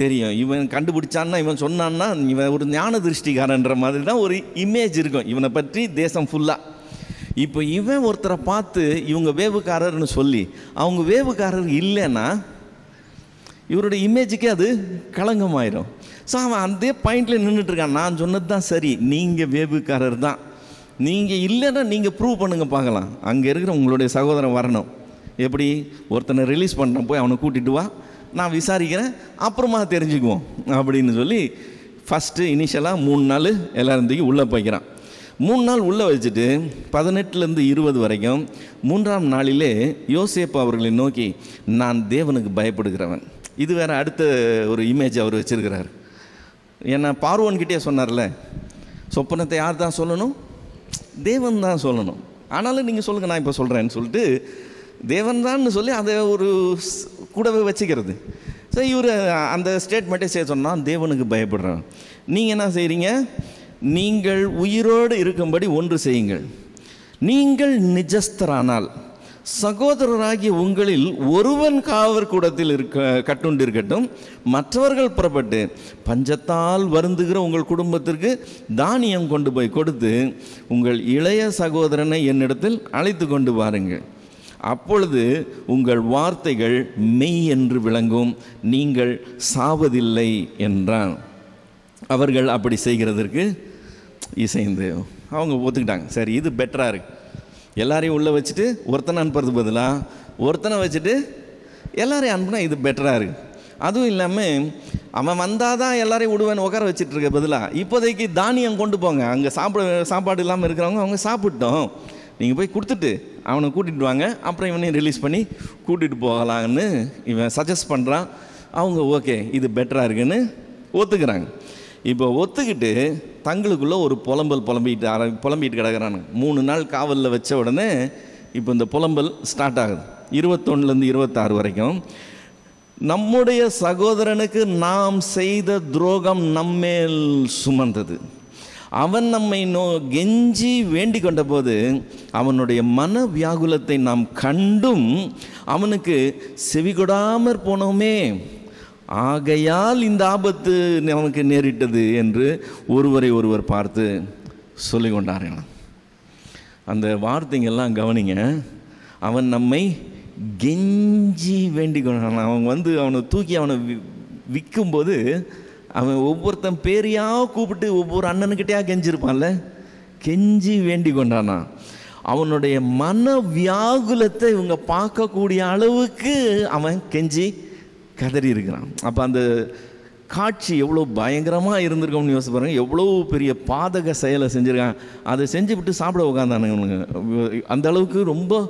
தெரியும். இவன் கண்டுபிடிச்சான்னா, இவன் சொன்னான்னா, இவன் ஒரு ஞான திருஷ்டிக்காரன்ற மாதிரி தான் ஒரு இமேஜ் இருக்கும் இவனை பற்றி தேசம் ஃபுல்லாக. இப்போ இவன் ஒருத்தரை பார்த்து இவங்க வேவுக்காரர்னு சொல்லி அவங்க வேவுக்காரர் இல்லைன்னா இவருடைய இமேஜுக்கே அது களங்கமாயிடும். ஸோ அவன் அந்த பாயிண்டில் நின்றுட்டுருக்கான். நான் சொன்னது தான் சரி, நீங்கள் வேவுக்காரர் தான், நீங்கள் இல்லைன்னா நீங்கள் ப்ரூவ் பண்ணுங்க பார்க்கலாம். அங்கே இருக்கிற உங்களுடைய சகோதரன் வரணும். எப்படி? ஒருத்தனை ரிலீஸ் பண்ணுறேன், போய் அவனை கூட்டிகிட்டு வா, நான் விசாரிக்கிறேன், அப்புறமா தெரிஞ்சுக்குவோம் அப்படின்னு சொல்லி ஃபஸ்ட்டு இனிஷியலாக 3 நாள் எல்லாரும் தூக்கி உள்ளே போய்க்கிறான். 3 நாள் உள்ளே வச்சுட்டு 18 20 வரைக்கும் 3ஆம் நாளிலே யோசேப்பு அவர்களை நோக்கி, நான் தேவனுக்கு பயப்படுகிறவன். இது வேறு அடுத்த ஒரு இமேஜ் அவர் வச்சுருக்கிறார். ஏன்னா பார்வோன்கிட்டே சொன்னார்ல, சொப்பனத்தை யார் தான் சொல்லணும்? தேவன் தான் சொல்லணும். ஆனாலும் நீங்கள் சொல்லுங்கள், நான் இப்போ சொல்கிறேன்னு சொல்லிட்டு தேவன் தான் சொல்லி அதை ஒரு கூடவே வச்சுக்கிறது. ஸோ இவர் அந்த ஸ்டேட்மெண்ட்டே செய்ய சொன்னால், தேவனுக்கு பயப்படுறேன். நீங்கள் என்ன செய்கிறீங்க? நீங்கள் உயிரோடு இருக்கும்படி ஒன்று செய்யுங்கள். நீங்கள் நிஜஸ்தரானால் சகோதரராகிய உங்களில் ஒருவன் காவற் கூடத்தில் கட்டுண்டிருக்கட்டும், மற்றவர்கள் புறப்பட்டு பஞ்சத்தால் வருந்துகிற உங்கள் குடும்பத்திற்கு தானியம் கொண்டு போய் கொடுத்து உங்கள் இளைய சகோதரனை என்னிடத்தில் அழைத்து கொண்டு வாருங்கள். அப்பொழுது உங்கள் வார்த்தைகள் மெய் என்று விளங்கும், நீங்கள் சாவதில்லை என்றான். அவர்கள் அப்படி செய்கிறதற்கு இசைந்து அவங்க ஒத்துக்கிட்டாங்க. சரி, இது பெட்டராக இருக்கு. எல்லாரையும் உள்ளே வச்சுட்டு ஒருத்தனை அனுப்புறது பதிலாக ஒருத்தனை வச்சுட்டு எல்லாரையும் அனுப்புனா இது பெட்டராக இருக்குது. அதுவும் இல்லாமல் அவன் வந்தால் தான் எல்லாரையும் விடுவேன் உட்கார வச்சுட்டு இருக்க பதிலாக இப்போதைக்கு தானியம் கொண்டு போங்க, அங்கே சாப்பாடு இல்லாமல் இருக்கிறவங்க அவங்க சாப்பிட்டோம், நீங்கள் போய் கொடுத்துட்டு அவனை கூட்டிகிட்டு வாங்க, அப்புறம் இவனையும் ரிலீஸ் பண்ணி கூட்டிகிட்டு போகலான்னு இவன் சஜஸ்ட் பண்ணுறான். அவங்க ஓகே இது பெட்டராக இருக்குன்னு ஒத்துக்கிறாங்க. இப்போ ஒத்துக்கிட்டு தங்களுக்குள்ளே ஒரு புலம்பிட்டு கிடக்கிறாங்க. 3 நாள் காவலில் வச்ச உடனே இப்போ இந்த புலம்பல் ஸ்டார்ட் ஆகுது. 21லேருந்து 26 வரைக்கும். நம்முடைய சகோதரனுக்கு நாம் செய்த துரோகம் நம்மேல் சுமந்தது. அவன் நம்மை கெஞ்சி வேண்டிக் கொண்ட போது அவனுடைய மன வியாகுலத்தை நாம் கண்டும் அவனுக்கு செவிகொடாமற் போனோமே, ஆகையால் இந்த ஆபத்து நமக்கு நேரிட்டது என்று ஒருவரை ஒருவர் பார்த்து சொல்லி கொண்டார்கள். அந்த வார்த்தைங்கெல்லாம் கவனிங்க. அவன் நம்மை கெஞ்சி வேண்டிக் கொண்டான். அவன் அவனை தூக்கி அவனை விற்கும்போது அவன் ஒவ்வொருத்தன் பேரையாக கூப்பிட்டு ஒவ்வொரு அண்ணனுக்கிட்டையாக கெஞ்சிருப்பான்ல, கெஞ்சி வேண்டிக் கொண்டானா. அவனுடைய மன வியாகுலத்தை இவங்க பார்க்கக்கூடிய அளவுக்கு அவன் கெஞ்சி கதறி இருக்கிறான். அப்போ அந்த காட்சி எவ்வளோ பயங்கரமாக இருந்திருக்கோம்னு யோசிச்சு பாருங்க. எவ்வளோ பெரிய பாதக செயலை செஞ்சுருக்கான். அதை செஞ்சு விட்டு சாப்பிட உட்காந்தானுங்க. அந்த அளவுக்கு ரொம்ப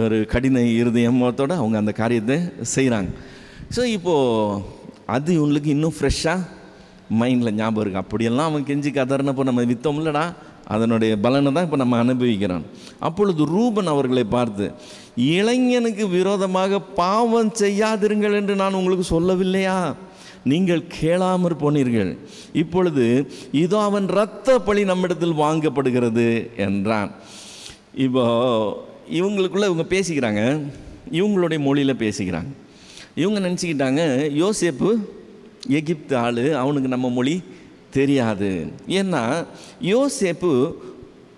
ஒரு கடின இருதயத்தோடு அவங்க அந்த காரியத்தை செய்கிறாங்க. ஸோ இப்போது அது இவங்களுக்கு இன்னும் ஃப்ரெஷ்ஷாக மைண்டில் ஞாபகம் இருக்குது. அப்படியெல்லாம் அவன் கெஞ்சி கதறினப்போ நம்ம வித்தோம் இல்லடா, அதனுடைய பலனை தான் இப்போ நம்ம அனுபவிக்கிறான். அப்பொழுது ரூபன் அவர்களை பார்த்து, இளைஞனுக்கு விரோதமாக பாவம் செய்யாதிருங்கள் என்று நான் உங்களுக்கு சொல்லவில்லையா? நீங்கள் கேளாமற் போனீர்கள். இப்பொழுது இதோ அவன் இரத்த பழி நம்மிடத்தில் வாங்கப்படுகிறது என்றான். இப்போ இவங்களுக்குள்ளே இவங்க பேசிக்கிறாங்க, இவங்களுடைய மொழியில் பேசிக்கிறாங்க. இவங்க நினச்சிக்கிட்டாங்க யோசேப்பு எகிப்து ஆள், அவனுக்கு நம்ம மொழி தெரியாது. ஏன்னா யோசேப்பு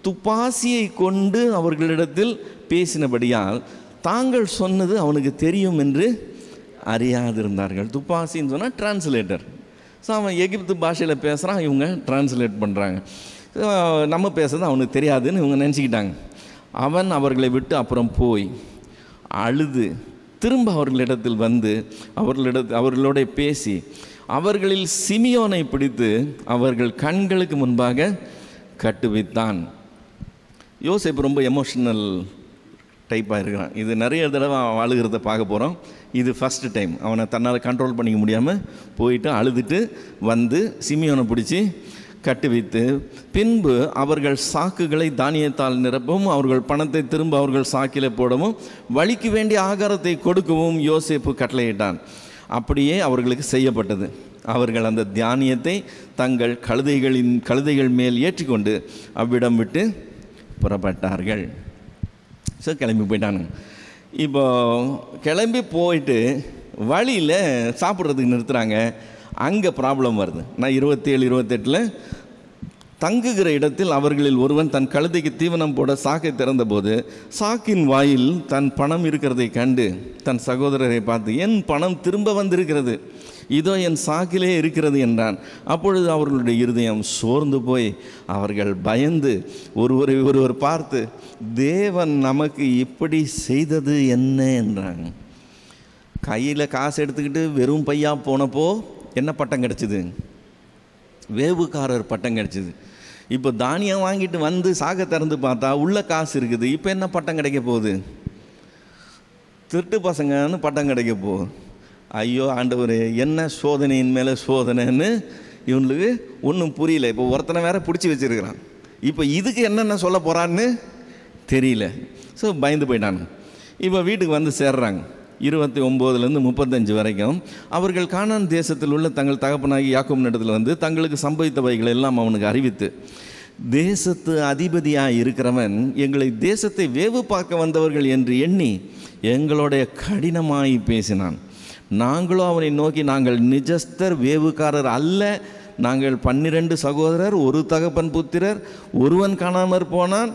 துப்பாசியை கொண்டு அவர்களிடத்தில் பேசினபடியால் தாங்கள் சொன்னது அவனுக்கு தெரியும் என்று அறியாதிருந்தார்கள். துப்பாசின்னு சொன்னால் டிரான்ஸ்லேட்டர். ஸோ அவன் எகிப்து பாஷையில் பேசுகிறான், இவங்க டிரான்ஸ்லேட் பண்ணுறாங்க. நம்ம பேசுறது அவனுக்கு தெரியாதுன்னு இவங்க நினச்சிக்கிட்டாங்க. அவன் அவர்களை விட்டு அப்புறம் போய் அழுது திரும்ப அவர்களிடத்தில் வந்து அவர்களோட பேசி அவர்களில் சிமியோனை பிடித்து அவர்கள் கண்களுக்கு முன்பாக கட்டுவித்தான். யோசேப்பு ரொம்ப எமோஷனல் டைப்பாக இருக்கிறான். இது நிறைய தடவை அவன் அழுகிறத பார்க்க போகிறோம். இது ஃபஸ்ட்டு டைம். அவனை தன்னால் கண்ட்ரோல் பண்ணிக்க முடியாமல் போயிட்டு அழுதுட்டு வந்து சிமியோனை பிடிச்சி கட்டுவித்து பின்பு அவர்கள் சாக்குகளை தானியத்தால் நிரப்பவும் அவர்கள் பணத்தை திரும்ப அவர்கள் சாக்கில் போடவும் வழிக்கு வேண்டிய ஆகாரத்தை கொடுக்கவும் யோசேப்பு கட்டளையிட்டான். அப்படியே அவர்களுக்கு செய்யப்பட்டது. அவர்கள் அந்த தானியத்தை தங்கள் கழுதைகள் மேல் ஏற்றிக்கொண்டு அவ்விடம் விட்டு புறப்பட்டார்கள். ஸோ கிளம்பி போயிட்டானுங்க. இப்போ கிளம்பி போயிட்டு வழியில் சாப்பிட்றதுக்கு நிறுத்துகிறாங்க. அங்கே ப்ராப்ளம் வருது. நான் 27, 28 தங்குகிற இடத்தில் அவர்களில் ஒருவன் தன் கழுதைக்கு தீவனம் போட சாக்கை திறந்தபோது சாக்கின் வாயில் தன் பணம் இருக்கிறதை கண்டு தன் சகோதரரை பார்த்து, என் பணம் திரும்ப வந்திருக்கிறது, இதோ என் சாக்கிலே இருக்கிறது என்றான். அப்பொழுது அவர்களுடைய இருதயம் சோர்ந்து போய் அவர்கள் பயந்து ஒருவர் பார்த்து, தேவன் நமக்கு இப்படி செய்தது என்ன என்றாங்க. கையில் காசு எடுத்துக்கிட்டு வெறும் பையா போனப்போ என்ன பட்டம் கிடச்சிது? வேவுக்காரர் பட்டம் கிடச்சிது. இப்போ தானியம் வாங்கிட்டு வந்து சாக திறந்து பார்த்தா உள்ள காசு இருக்குது. இப்போ என்ன பட்டம் கிடைக்க போகுது? திருட்டு பசங்கன்னு பட்டம் கிடைக்க போகுது. ஐயோ ஆண்டவரே, என்ன சோதனையின் மேலே சோதனைன்னு இவனுக்கு ஒன்றும் புரியல. இப்போ ஒருத்தனை வேற பிடிச்சி வச்சிருக்கிறான். இப்போ இதுக்கு என்னென்ன சொல்ல போகிறான்னு தெரியல. ஸோ பயந்து போயிட்டாங்க. இப்போ வீட்டுக்கு வந்து சேர்றாங்க. 29லேருந்து 35 வரைக்கும் அவர்கள் கானான் தேசத்தில் உள்ள தங்கள் தகப்பனாகி யாக்கோபின் இடத்துல வந்து தங்களுக்கு சம்பவித்தவைகள் எல்லாம் அவனுக்கு அறிவித்து, தேசத்து அதிபதியாக இருக்கிறவன் எங்களை தேசத்தை வேவு பார்க்க வந்தவர்கள் என்று எண்ணி எங்களுடைய கடினமாய் பேசினான். நாங்களோ அவனை நோக்கி, நாங்கள் நிஜஸ்தர், வேவுக்காரர் அல்ல. நாங்கள் 12 சகோதரர், ஒரு தகப்பன் புத்திரர், ஒருவன் காணாமற் போனான்,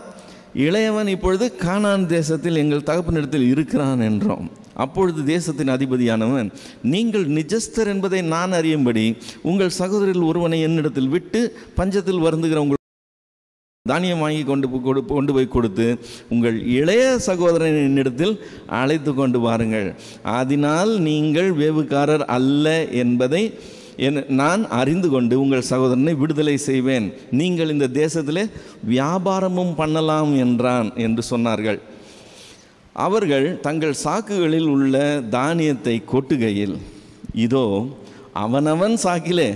இளையவன் இப்பொழுது கானான் தேசத்தில் எங்கள் தகப்பனிடத்தில் இருக்கிறான் என்றோம். அப்பொழுது தேசத்தின் அதிபதியானவன், நீங்கள் நிஜஸ்தர் என்பதை நான் அறியும்படி உங்கள் சகோதரில் ஒருவனை என்னிடத்தில் விட்டு பஞ்சத்தில் வருந்துகிற உங்கள் தானியம் வாங்கி கொண்டு போய் கொடுத்து உங்கள் இளைய சகோதரன் என்னிடத்தில் அழைத்து கொண்டு வாருங்கள். அதனால் நீங்கள் வேவுக்காரர் அல்ல என்பதை நான் அறிந்து கொண்டு உங்கள் சகோதரனை விடுதலை செய்வேன். நீங்கள் இந்த தேசத்திலே வியாபாரமும் பண்ணலாம் என்றான் என்று சொன்னார்கள். அவர்கள் தங்கள் சாக்குகளில் உள்ள தானியத்தை கொட்டுகையில், இதோ அவனவன் சாக்கிலே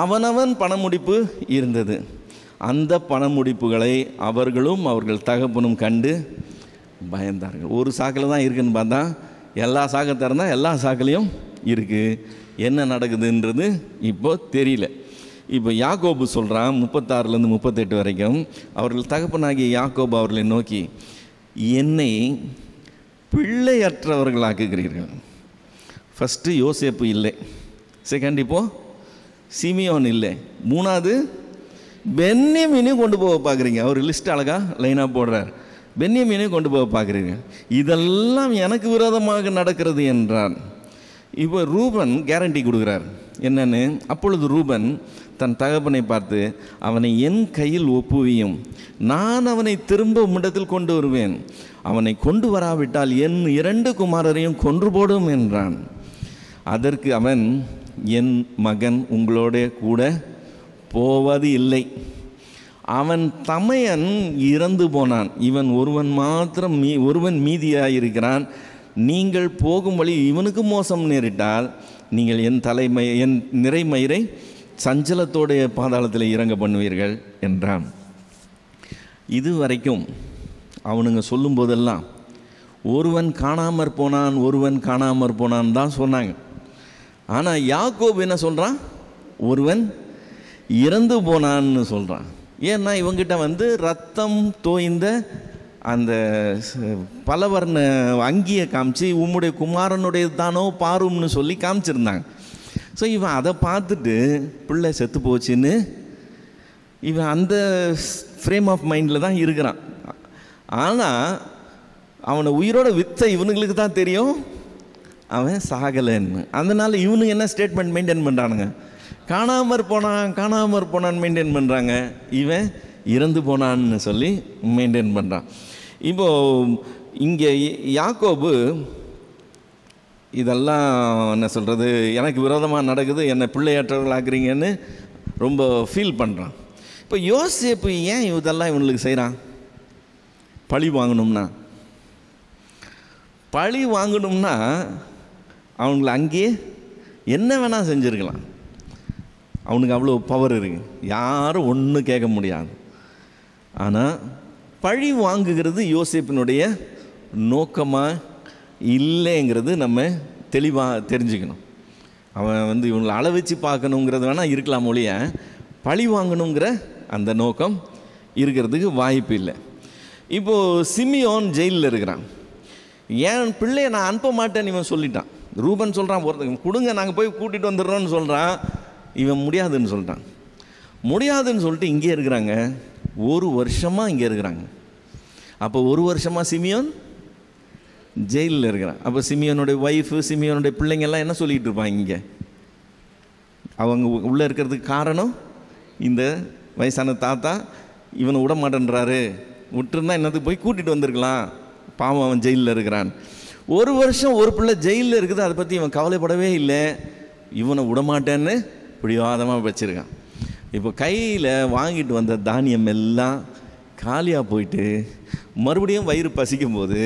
அவனவன் பணமுடிப்பு இருந்தது. அந்த பணமுடிப்புகளை அவர்களும் அவர்கள் தகப்பனும் கண்டு பயந்தார்கள். ஒரு சாக்கில் தான் இருக்குன்னு பார்த்தா எல்லா சாக்கை திறந்தால் எல்லா சாக்கிலையும் இருக்குது. என்ன நடக்குதுன்றது இப்போ தெரியல. இப்போ யாக்கோபு சொல்கிறான் 36 38 வரைக்கும், அவர்கள் தகப்பனாகிய யாக்கோபு அவர்களை நோக்கி, என்னை பிள்ளையற்றவர்களாக்குகிறீர்கள். ஃபஸ்ட்டு யோசேப்பு இல்லை, செகண்ட் இப்போது சிமியோன் இல்லை, மூணாவது பென்யமீனையும் கொண்டு போக பார்க்குறீங்க. அவர் லிஸ்ட் அழகாக லைனாக போடுறார். பென்யமீனையும் கொண்டு போக பார்க்குறீங்க. இதெல்லாம் எனக்கு விரோதமாக நடக்கிறது என்றான். இப்போ ரூபன் கேரண்டி கொடுக்குறார். என்னன்னு, அப்பொழுது ரூபன் தன் தகப்பனை பார்த்து, அவனை என் கையில் ஒப்புவியும், நான் அவனை திரும்ப உம்மிடத்தில் கொண்டு வருவேன். அவனை கொண்டு வராவிட்டால் என் 2 குமாரரையும் கொன்று போடும் என்றான். அதற்கு அவன், என் மகன் உங்களோட கூட போவது இல்லை. அவன் தமையன் இறந்து போனான், இவன் ஒருவன் மீதியாயிருக்கிறான். நீங்கள் போகும் வழி இவனுக்கு மோசம் நேரிட்டால் நீங்கள் என் நிறைமயிரை சஞ்சலத்தோடைய பாதாளத்தில் இறங்க பண்ணுவீர்கள் என்றான். இதுவரைக்கும் அவனுங்க சொல்லும் போதெல்லாம் ஒருவன் காணாமற் போனான் தான் சொன்னாங்க. ஆனால் யாக்கோபு என்ன சொல்கிறான், ஒருவன் இறந்து போனான்னு சொல்கிறான். ஏன்னா இவங்கிட்ட ரத்தம் தோய்ந்த அந்த பலவர்ண அங்கியை காமிச்சு உம்முடைய குமாரனுடைய தானோ பாரும்னு சொல்லி காமிச்சிருந்தாங்க. ஸோ இவன் அதை பார்த்துட்டு பிள்ளை செத்து போச்சுன்னு இவன் அந்த ஃப்ரேம் ஆஃப் மைண்டில் தான் இருக்கிறான். ஆனால் அவனை உயிரோட வித்த இவனுங்களுக்கு தான் தெரியும் அவன் சாகலைன்னு. அதனால் இவனுக்கு என்ன ஸ்டேட்மெண்ட் மெயின்டைன் பண்ணுறானுங்க, காணாமற் போனான் மெயின்டைன் பண்ணுறாங்க. இவன் இறந்து போனான்னு சொல்லி மெயின்டைன் பண்ணுறான். இப்போது இங்கே யாக்கோபு இதெல்லாம் என்ன சொல்கிறது, எனக்கு விரோதமாக நடக்குது, என்னை பிள்ளையற்றவர்கள் ஆக்குறீங்கன்னு ரொம்ப ஃபீல் பண்ணுறான். இப்போ யோசேப்பு ஏன் இதெல்லாம் இவனுக்கு செய்கிறான்? பழி வாங்கணும்னா அவனுங்களை அங்கேயே என்ன வேணால் செஞ்சுருக்கலாம். அவனுக்கு அவ்வளோ பவர் இருக்கு, யாரும் ஒன்றும் கேட்க முடியாது. ஆனால் பழி வாங்குகிறது யோசேப்பினுடைய நோக்கமாக இல்லைங்கிறது நம்ம தெளிவாக தெரிஞ்சுக்கணும். அவன் இவங்களை அளவச்சு பார்க்கணுங்கிறது வேணால் இருக்கலாம் ஒழிய பழி வாங்கணுங்கிற அந்த நோக்கம் இருக்கிறதுக்கு வாய்ப்பு இல்லை. இப்போது சிமியோன் ஜெயிலில் இருக்கிறான். என் பிள்ளையை நான் அனுப்ப மாட்டேன்னு இவன் சொல்லிட்டான். ரூபன் சொல்கிறான், ஒருத்தங்க கொடுங்க நாங்கள் போய் கூட்டிகிட்டு வந்துடுறோன்னு சொல்கிறான். இவன் முடியாதுன்னு சொல்லிட்டான். முடியாதுன்னு சொல்லிட்டு இங்கே இருக்கிறாங்க. 1 வருஷமாக இங்கே இருக்கிறாங்க. அப்போ 1 வருஷமாக சிமியோன் ஜெயிலில் இருக்கிறான். அப்போ சிமியோனுடைய ஒய்ஃபு, சிமியோனுடைய பிள்ளைங்கள்லாம் என்ன சொல்லிகிட்டு இருப்பாங்க, இங்கே அவங்க உள்ளே இருக்கிறதுக்கு காரணம் இந்த வயசான தாத்தா இவனை விட மாட்டேன்றாரு, விட்டுருந்தா என்னத்துக்கு போய் கூட்டிகிட்டு வந்திருக்கலாம், பாவம் அவன் ஜெயிலில் இருக்கிறான். 1 வருஷம் ஒரு பிள்ளை ஜெயிலில் இருக்குது, அதை பற்றி இவன் கவலைப்படவே இல்லை. இவனை விடமாட்டேன்னு பிடிவாதமாக வச்சுருக்கான். இப்போ கையில் வாங்கிட்டு வந்த தானியம் எல்லாம் காலியாக போயிட்டு மறுபடியும் வயிறு பசிக்கும் போது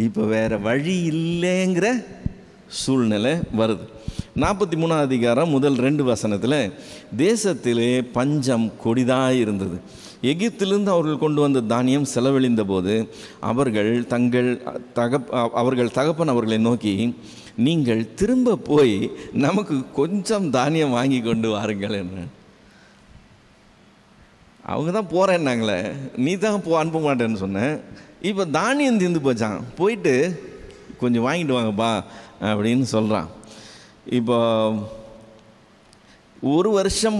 இப்போ வேறு வழி இல்லைங்கிற சூழ்நிலை வருது. 43ஆம் அதிகாரம் முதல் 2 வசனத்தில், தேசத்திலே பஞ்சம் கொடிதாக இருந்தது. எகிப்திலிருந்து அவர்கள் கொண்டு வந்த தானியம் செலவழிந்த போது அவர்கள் தகப்பன் அவர்களை நோக்கி, நீங்கள் திரும்ப போய் நமக்கு கொஞ்சம் தானியம் வாங்கி கொண்டு வாருங்கள் என்ன. அவங்க தான் போகிறேன்னாங்களே, நீ தான் அனுப்ப மாட்டேன்னு சொன்னேன். இப்போ தானியம் தீர்ந்து போச்சான், போயிட்டு கொஞ்சம் வாங்கிட்டு வாங்கப்பா அப்படின்னு சொல்கிறான். இப்போ ஒரு வருஷம்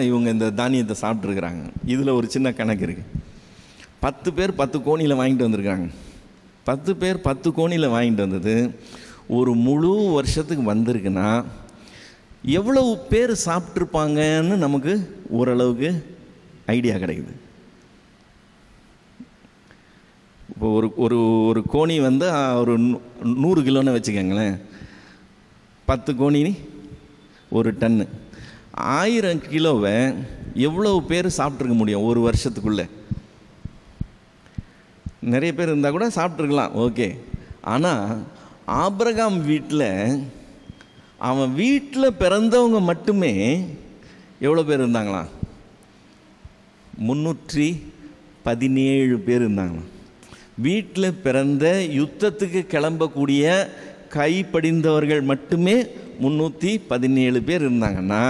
இவங்க இந்த தானியத்தை சாப்பிட்ருக்குறாங்க. இதில் ஒரு சின்ன கணக்கு இருக்குது. 10 பேர் 10 கோணியில் வாங்கிட்டு வந்திருக்காங்க. 10 பேர் 10 கோணியில் வாங்கிட்டு வந்தது ஒரு முழு வருஷத்துக்கு வந்திருக்குன்னா எவ்வளவு பேர் சாப்பிட்ருப்பாங்கன்னு நமக்கு ஓரளவுக்கு ஐடியா கிடைக்குது. இப்போ ஒரு கோணி வந்து ஒரு 100 கிலோன்னு வச்சுக்கோங்களேன். 10 கோணி 1 டன்னு. 1000 கிலோவை எவ்வளவு பேர் சாப்பிட்ருக்க முடியும் ஒரு வருஷத்துக்குள்ளே? நிறைய பேர் இருந்தால் கூட சாப்பிட்ருக்கலாம், ஓகே. ஆனால் ஆபிரகாம் வீட்டில், அவன் வீட்டில் பிறந்தவங்க மட்டுமே எவ்வளோ பேர் இருந்தாங்களாம்? 317 பேர் இருந்தாங்களாம். வீட்டில் பிறந்த யுத்தத்துக்கு கிளம்பக்கூடிய கைப்படிந்தவர்கள் மட்டுமே 317 பேர் இருந்தாங்கன்னா,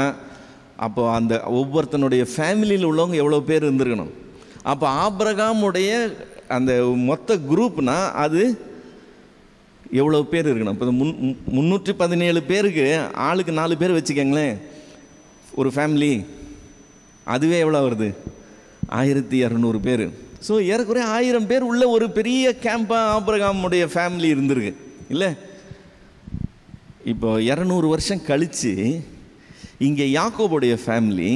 அப்போ அந்த ஒவ்வொருத்தனுடைய ஃபேமிலியில் உள்ளவங்க எவ்வளோ பேர் இருந்திருக்கணும்? அப்போ ஆபிரகாமுடைய அந்த மொத்த குரூப்னா அது எவ்வளோ பேர் இருக்கணும்? இப்போ 317 பேருக்கு ஆளுக்கு 4 பேர் வச்சுக்கோங்களேன் ஒரு ஃபேமிலி. அதுவே எவ்வளோ வருது? 1200 பேர். ஸோ ஏறக்குறைய 1000 பேர் உள்ள ஒரு பெரிய கேம்பாக ஆபிரகாமுடைய ஃபேமிலி இருந்திருக்கு இல்லை? இப்போ 200 வருஷம் கழித்து இங்கே யாக்கோபுடைய ஃபேமிலி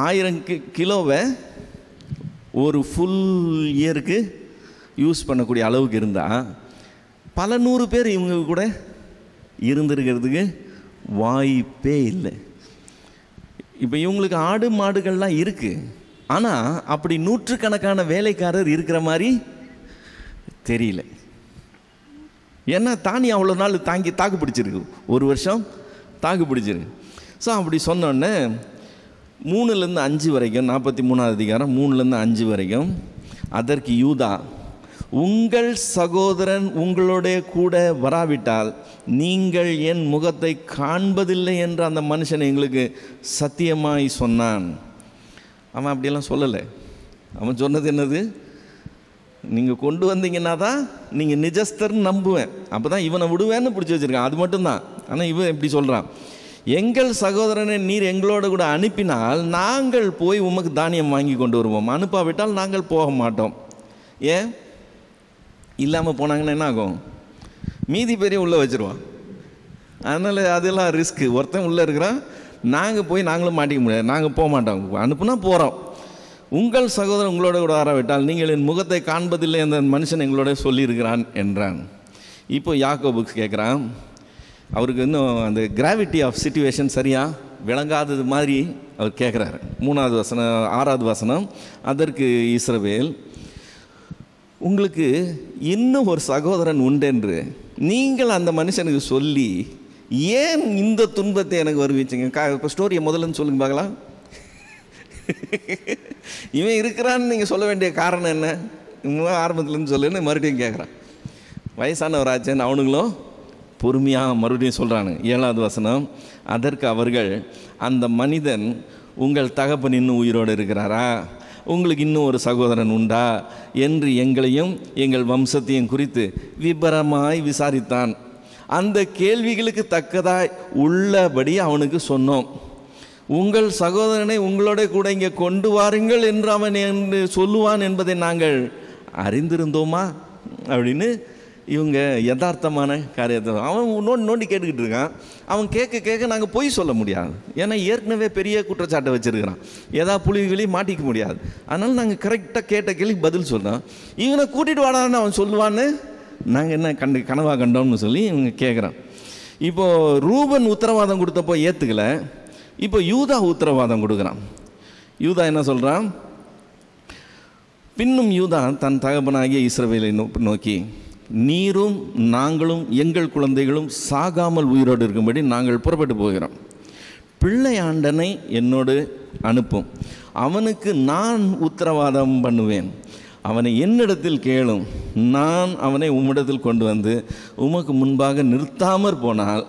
1000 கிலோவை ஒரு ஃபுல் இயருக்கு யூஸ் பண்ணக்கூடிய அளவுக்கு இருந்தால் பல 100 பேர் இவங்க கூட இருந்திருக்கிறதுக்கு வாய்ப்பே இல்லை. இப்போ இவங்களுக்கு ஆடு மாடுகள்லாம் இருக்குது, ஆனால் அப்படி 100கணக்கான வேலைக்காரர் இருக்கிற மாதிரி தெரியல. ஏன்னா தானி அவ்வளோ நாள் தாக்கு பிடிச்சிருக்கு, ஒரு வருஷம் தாக்கு பிடிச்சிருக்கு. ஸோ அப்படி சொன்னோடனே 3லேருந்து 5 வரைக்கும், 43வது அதிகாரம் 3லேருந்து 5 வரைக்கும், அதற்கு யூதா, உங்கள் சகோதரன் உங்களுடைய கூட வராவிட்டால் நீங்கள் என் முகத்தை காண்பதில்லை என்று அந்த மனுஷன் எங்களுக்கு சத்தியமாய் சொன்னான். அவன் அப்படியெல்லாம் சொல்லலை. அவன் சொன்னது என்னது? நீங்கள் கொண்டு வந்தீங்கன்னா தான் நீங்கள் நிஜஸ்தர்னு நம்புவேன், அப்போ தான் இவனை விடுவேன்னு பிடிச்சி வச்சுருக்கான், அது மட்டும்தான். ஆனால் இவன் எப்படி சொல்கிறான்? எங்கள் சகோதரனை நீர் எங்களோட கூட அனுப்பினால் நாங்கள் போய் உமக்கு தானியம் வாங்கி கொண்டு வருவோம், அனுப்பாவிட்டால் நாங்கள் போக மாட்டோம். ஏன்? இல்லாமல் போனாங்கன்னா என்ன ஆகும்? மீதி பேரையும் உள்ளே வச்சுருவான். அதனால் அதெல்லாம் ரிஸ்க்கு. ஒருத்தன் உள்ளே இருக்கிறான், நாங்கள் போய் நாங்களும் மாட்டிக்க முடியாது, நாங்கள் போக மாட்டோம், அனுப்புனா போகிறோம். உங்கள் சகோதரன் உங்களோட கூட வராவிட்டால் நீங்கள் என் முகத்தை காண்பதில்லை அந்த மனுஷன் எங்களோட சொல்லியிருக்கிறான் என்றான். இப்போ யாக்கோபுக்கு கேட்குறான். அவருக்கு இன்னும் அந்த கிராவிட்டி ஆஃப் சிச்சுவேஷன் சரியாக விளங்காதது மாதிரி அவர் கேட்குறாரு. 3வது வசனம் 6வது வசனம், அதற்கு இஸ்ரவேல், உங்களுக்கு இன்னும் ஒரு சகோதரன் உண்டென்று நீங்கள் அந்த மனுஷனுக்கு சொல்லி ஏன் இந்த துன்பத்தை எனக்கு வருவிச்சிங்க? இப்போ ஸ்டோரியை முதல்ல சொல்லுங்க பார்க்கலாம். இவன் இருக்கிறான்னு நீங்கள் சொல்ல வேண்டிய காரணம் என்ன? ஆரம்பத்துலேருந்து சொல்லுன்னு மறுபடியும் கேட்குறான். வயசானவராச்சேன்னு அவனுங்களும் பொறுமையாக மறுபடியும் சொல்கிறானு. 7வது வசனம், அதற்கு அவர்கள், அந்த மனிதன் உங்கள் தகப்பன் இன்னும் உயிரோடு இருக்கிறாரா? உங்களுக்கு இன்னும் ஒரு சகோதரன் உண்டா என்று எங்களையும் எங்கள் வம்சத்தையும் குறித்து விபரமாய் விசாரித்தான். அந்த கேள்விகளுக்கு தக்கதாய் உள்ளபடி அவனுக்கு சொன்னோம். உங்கள் சகோதரனை உங்களோட கூட இங்கே கொண்டு வாருங்கள் என்று அவன் என்று சொல்லுவான் என்பதை நாங்கள் அறிந்திருந்தோமா அப்படின்னு இவங்க யதார்த்தமான காரியத்தை அவன் நோண்டி கேட்டுக்கிட்டு இருக்கான். அவன் கேட்க நாங்கள் பொய் சொல்ல முடியாது, ஏன்னா ஏற்கனவே பெரிய குற்றச்சாட்டை வச்சுருக்கிறான், ஏதாவது புலிகளி மாட்டிக்க முடியாது. அதனால் நாங்கள் கரெக்டாக கேட்ட கேள்வி பதில் சொல்கிறோம். இவனை கூட்டிகிட்டு வாடான்னு அவன் சொல்லுவான்னு நாங்கள் என்ன கனவா கண்டோம்னு சொல்லி இவங்க கேட்குறான். இப்போது ரூபன் உத்தரவாதம் கொடுத்தப்போ ஏற்றுக்கலை, இப்போ யூதா உத்தரவாதம் கொடுக்குறான். யூதா என்ன சொல்கிறான்? பின்னும் யூதா தன் தகப்பனாகிய இஸ்ரவேலை நோக்கி, நீரும் நாங்களும் எங்கள் குழந்தைகளும் சாகாமல் உயிரோடு இருக்கும்படி நாங்கள் புறப்பட்டு போகிறோம். பிள்ளை ஆண்டனை என்னோடு அனுப்பும், அவனுக்கு நான் உத்தரவாதம் பண்ணுவேன். அவனை என்னிடத்தில் கேளும், நான் அவனை உம்மிடத்தில் கொண்டு வந்து உமக்கு முன்பாக நிறுத்தாமற் போனால்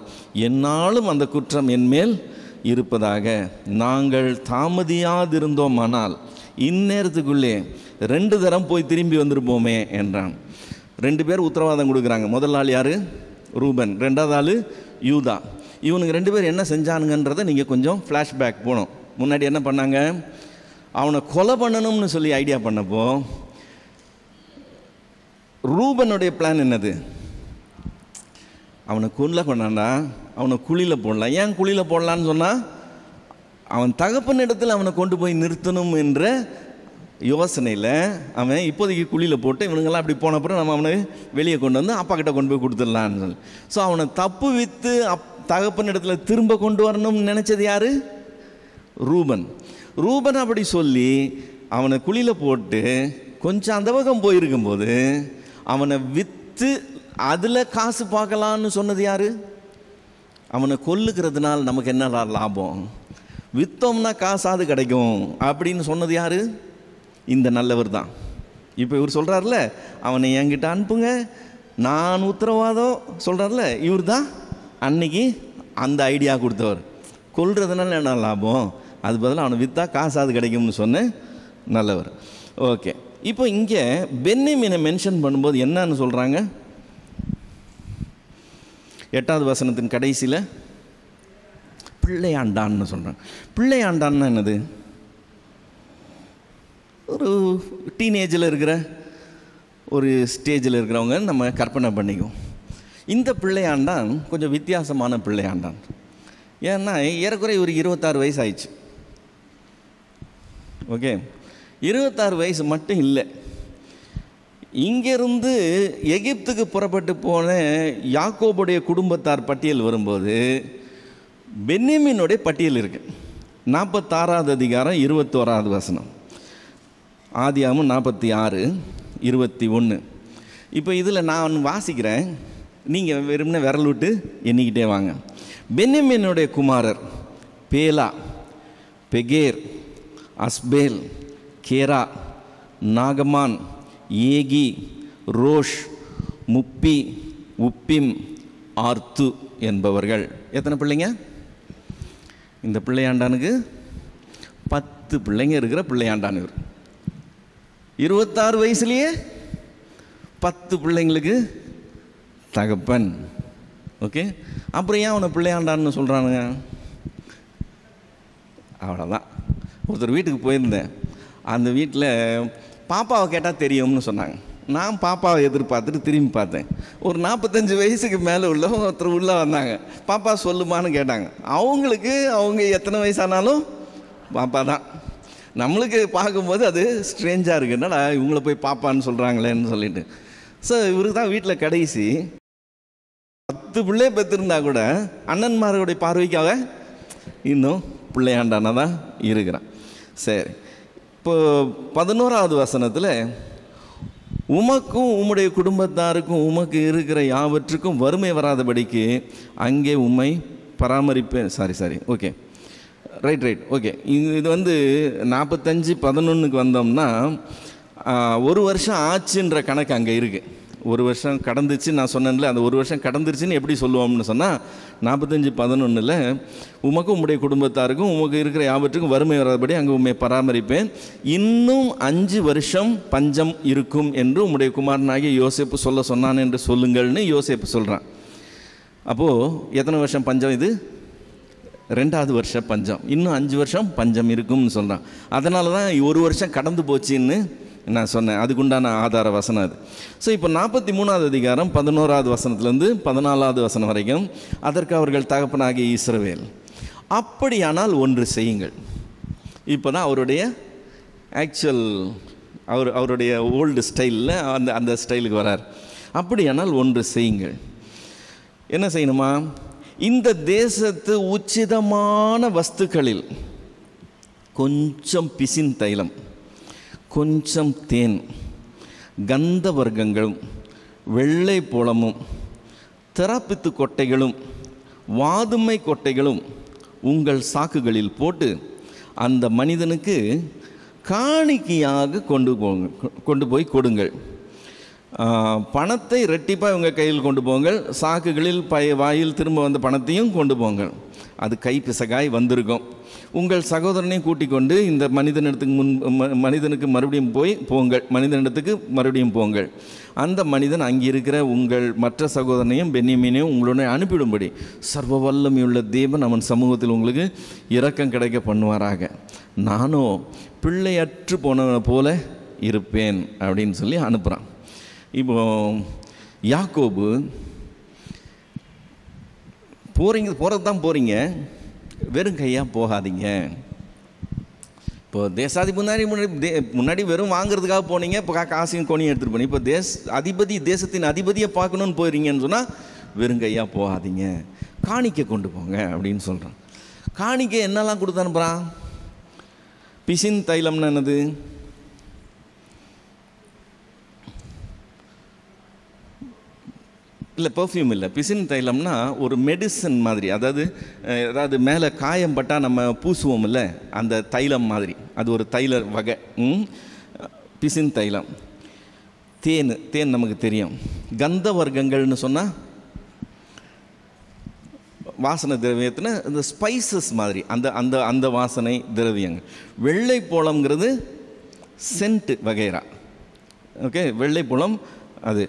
என்னாலும் அந்த குற்றம் என்மேல் இருப்பதாக. நாங்கள் தாமதியாதிருந்தோமானால் இந்நேரத்துக்குள்ளே 2 தரம் போய் திரும்பி வந்திருப்போமே என்றான். 2 பேர் உத்தரவாதம் கொடுக்குறாங்க. முதல் ஆள் யார்? ரூபன். 2வது ஆள் யூதா. இவனுக்கு 2 பேர் என்ன செஞ்சானுங்கன்றதை நீங்கள் கொஞ்சம் ஃப்ளாஷ்பேக் போகணும். முன்னாடி என்ன பண்ணாங்க? அவனை கொலை பண்ணணும்னு சொல்லி ஐடியா பண்ணப்போ ரூபனுடைய பிளான் என்னது? அவனை கொல்ல கொண்டாண்டா அவனை குழியில் போடலாம். ஏன் குழியில் போடலான்னு சொன்னால், அவன் தகப்பன் இடத்துல அவனை கொண்டு போய் நிறுத்தணும் என்ற யோசனையில் அவன் இப்போதைக்கு குழியில் போட்டு இவனுங்கெல்லாம் அப்படி போனப்புறம் நம்ம அவனை வெளியே கொண்டு வந்து அப்பா கிட்ட கொண்டு போய் கொடுத்துடலான்னு சொல்லி. ஸோ அவனை தப்பு விற்று தகப்பன் இடத்துல திரும்ப கொண்டு வரணும்னு நினச்சது யார்? ரூபன். ரூபன் அப்படி சொல்லி அவனை குழியில் போட்டு கொஞ்சம் அந்த பக்கம் போயிருக்கும்போது அவனை விற்று அதில் காசு பார்க்கலான்னு சொன்னது யார்? அவனை கொல்லுக்கிறதுனால நமக்கு என்ன லாபம், விற்றோம்னா காசாது கிடைக்கும் அப்படின்னு சொன்னது யார்? இந்த நல்லவர் தான். இப்போ இவர் சொல்கிறார்ல, அவனை என்கிட்ட அனுப்புங்க நான் உத்தரவாதம் சொல்கிறார்ல, இவர் தான் அன்னைக்கு அந்த ஐடியா கொடுத்தவர். கொல்றதுனால என்ன லாபம், அது பதிலாக அவனை விற்றா காசாது கிடைக்கும்னு சொன்ன நல்லவர். ஓகே, இப்போ இங்கே பென்யமீனை மென்ஷன் பண்ணும்போது என்னன்னு சொல்கிறாங்க? 8வது வசனத்தின் கடைசியில் பிள்ளையாண்டான்னு சொல்கிறாங்க. பிள்ளையாண்டான்னா என்னது? ஒரு டீனேஜில் இருக்கிற ஒரு ஸ்டேஜில் இருக்கிறவங்க நம்ம கற்பனை பண்ணிக்குவோம். இந்த பிள்ளையாண்டான் கொஞ்சம் வித்தியாசமான பிள்ளையாண்டான். ஏன்னா ஏறக்குறைய ஒரு 26 வயசு ஆயிடுச்சு. ஓகே, 26 வயசு மட்டும் இல்லை, இங்கேருந்து எகிப்துக்கு புறப்பட்டு போன யாக்கோபுடைய குடும்பத்தார் பட்டியல் வரும்போது பென்யமீனுடைய பட்டியல் இருக்குது. 46வது அதிகாரம் 21வது வசனம். ஆதியாகமம் 46:21. இப்போ இதில் நான் வாசிக்கிறேன், நீங்கள் வெறும்னே விரல் விட்டு எண்ணிக்கிட்டே வாங்க. பென்யமீனுடைய குமாரர் பேலா, பெகேர், அஸ்பேல், கேரா, நாகமான், ஏகி, ரோஷ், முப்பி, உப்பிம், ஆர்த்து என்பவர்கள். எத்தனை பிள்ளைங்க? இந்த பிள்ளையாண்டானுக்கு 10 பிள்ளைங்க இருக்கிற பிள்ளையாண்டான் இவர். 26 வயசுலேயே 10 பிள்ளைங்களுக்கு தகப்பன். ஓகே, அப்புறம் ஏன் அவனை பிள்ளையாண்டான்னு சொல்கிறானுங்க? அவ்வளோதான். ஒருத்தர் வீட்டுக்கு போயிருந்தேன். அந்த வீட்டில் பாப்பாவை கேட்டால் தெரியும்னு சொன்னாங்க. நான் பாப்பாவை எதிர்பார்த்துட்டு திரும்பி பார்த்தேன். ஒரு 45 வயசுக்கு மேலே உள்ள ஒருத்தர் உள்ளே வந்தாங்க. பாப்பா சொல்லுமான்னு கேட்டாங்க. அவங்களுக்கு அவங்க எத்தனை வயசானாலும் பாப்பா தான். நம்மளுக்கு பார்க்கும்போது அது ஸ்ட்ரேஞ்சாக இருக்குது, என்னடா இவங்கள போய் பாப்பான்னு சொல்கிறாங்களேன்னு சொல்லிட்டு. ஸோ இவருக்கு தான் வீட்டில் கடைசி. 10 பிள்ளைய பெற்றிருந்தா கூட அண்ணன்மார்களுடைய பார்வைக்காக இன்னும் பிள்ளையாண்டானா தான் இருக்கிறான். சரி, இப்போ 11வது வசனத்தில் உமக்கும் உம்முடைய குடும்பத்தாருக்கும் உமக்கு இருக்கிற யாவற்றுக்கும் வறுமை வராதபடிக்கு அங்கே உம்மை பராமரிப்பேன். Okay, right, okay. இது வந்து 45:11 வந்தோம்னா 1 வருஷம் ஆச்சுன்ற கணக்கு அங்கே இருக்குது. 1 வருஷம் கடந்துச்சு நான் சொன்னேன்ல, அந்த 1 வருஷம் கடந்துருச்சுன்னு எப்படி சொல்லுவோம்னு சொன்னால் 45:11 உமக்கும் உம்முடைய குடும்பத்தாருக்கும் உமக்கு இருக்கிற யாவற்றுக்கும் வறுமை வராதபடி அங்கே உண்மை பராமரிப்பேன், இன்னும் 5 வருஷம் பஞ்சம் இருக்கும் என்று உம்முடைய குமாரனாகிய யோசேப்பு சொல்ல சொன்னான் என்று சொல்லுங்கள்னு யோசேப்பு சொல்கிறான். அப்போது எத்தனை வருஷம் பஞ்சம்? இது 2வது வருஷம் பஞ்சம். இன்னும் 5 வருஷம் பஞ்சம் இருக்கும்னு சொல்கிறான். அதனால தான் 1 வருஷம் கடந்து போச்சுன்னு நான் சொன்னேன். அதுக்குண்டான ஆதார வசனம் அது. ஸோ இப்போ 43வது அதிகாரம் 11வது வசனத்துலேருந்து 14வது வசனம் வரைக்கும், அதற்கு அவர்கள் தகப்பனாகிய இஸ்ரவேல், அப்படியானால் ஒன்று செய்யுங்கள். இப்போ தான் அவருடைய ஆக்சுவல் அவருடைய ஓல்டு ஸ்டைலில் அந்த ஸ்டைலுக்கு வரார். அப்படியானால் ஒன்று செய்யுங்கள். என்ன செய்யணுமா? இந்த தேசத்து உச்சிதமான வஸ்துக்களில் கொஞ்சம் பிசின் தைலம், கொஞ்சம் தேன், கந்த வர்க்கங்களும், வெள்ளை புலமும், தெராப்பித்து கொட்டைகளும், வாதுமை கொட்டைகளும் உங்கள் சாக்குகளில் போட்டு அந்த மனிதனுக்கு காணிக்கையாக கொண்டு போய் கொடுங்கள். பணத்தை ரெட்டிப்பாக உங்கள் கையில் கொண்டு போங்கள். சாக்குகளில் வாயில் திரும்ப வந்த பணத்தையும் கொண்டு போங்கள். அது கைப்பிசகாய் வந்திருக்கும். உங்கள் சகோதரனையும் கூட்டிக் கொண்டு இந்த மனிதனுக்கு மறுபடியும் போங்கள், மனிதனிடத்துக்கு மறுபடியும் போங்கள். அந்த மனிதன் அங்கே இருக்கிற உங்கள் மற்ற சகோதரனையும் பென்யமீனையும் உங்களுடைய அனுப்பிடும்படி சர்வ வல்லமையுள்ள தேவன் அவன் சமூகத்தில் உங்களுக்கு இரக்கம் கிடைக்க பண்ணுவாராக. நானோ பிள்ளையற்று போனவனை போல இருப்பேன் அப்படின்னு சொல்லி அனுப்புகிறான். இப்போ யாக்கோபு போகிறது தான் போகிறீங்க, வெறும் கையாக போகாதீங்க. இப்போ முன்னாடி வெறும் வாங்குறதுக்காக போனீங்க, இப்போ காசையும் கோணியும் எடுத்துகிட்டு போனீங்க. இப்போ தேசத்தின் அதிபதியை பார்க்கணுன்னு போயிடுறீங்கன்னு சொன்னால் வெறும் கையாக போகாதீங்க, காணிக்கை கொண்டு போங்க அப்படின்னு சொல்கிறான். காணிக்கை என்னெல்லாம் கொடுத்து அனுப்புகிறான்? பிசின் தைலம்னு என்னது? இல்லை, பர்ஃப்யூம் இல்லை. பிசின் தைலம்னா ஒரு மெடிசன் மாதிரி, அதாவது மேலே காயம் பட்டால் நம்ம பூசுவோம் இல்லை, அந்த தைலம் மாதிரி. அது ஒரு தைல வகை, பிசின் தைலம். தேன் நமக்கு தெரியும். கந்த வர்க்கங்கள்னு சொன்னால் வாசனை திரவியத்தின இந்த ஸ்பைசஸ் மாதிரி அந்த வாசனை திரவியங்கள். வெள்ளைப்போளம்ங்கிறது சென்ட் வகைரா. ஓகே, வெள்ளைப்போளம் அது.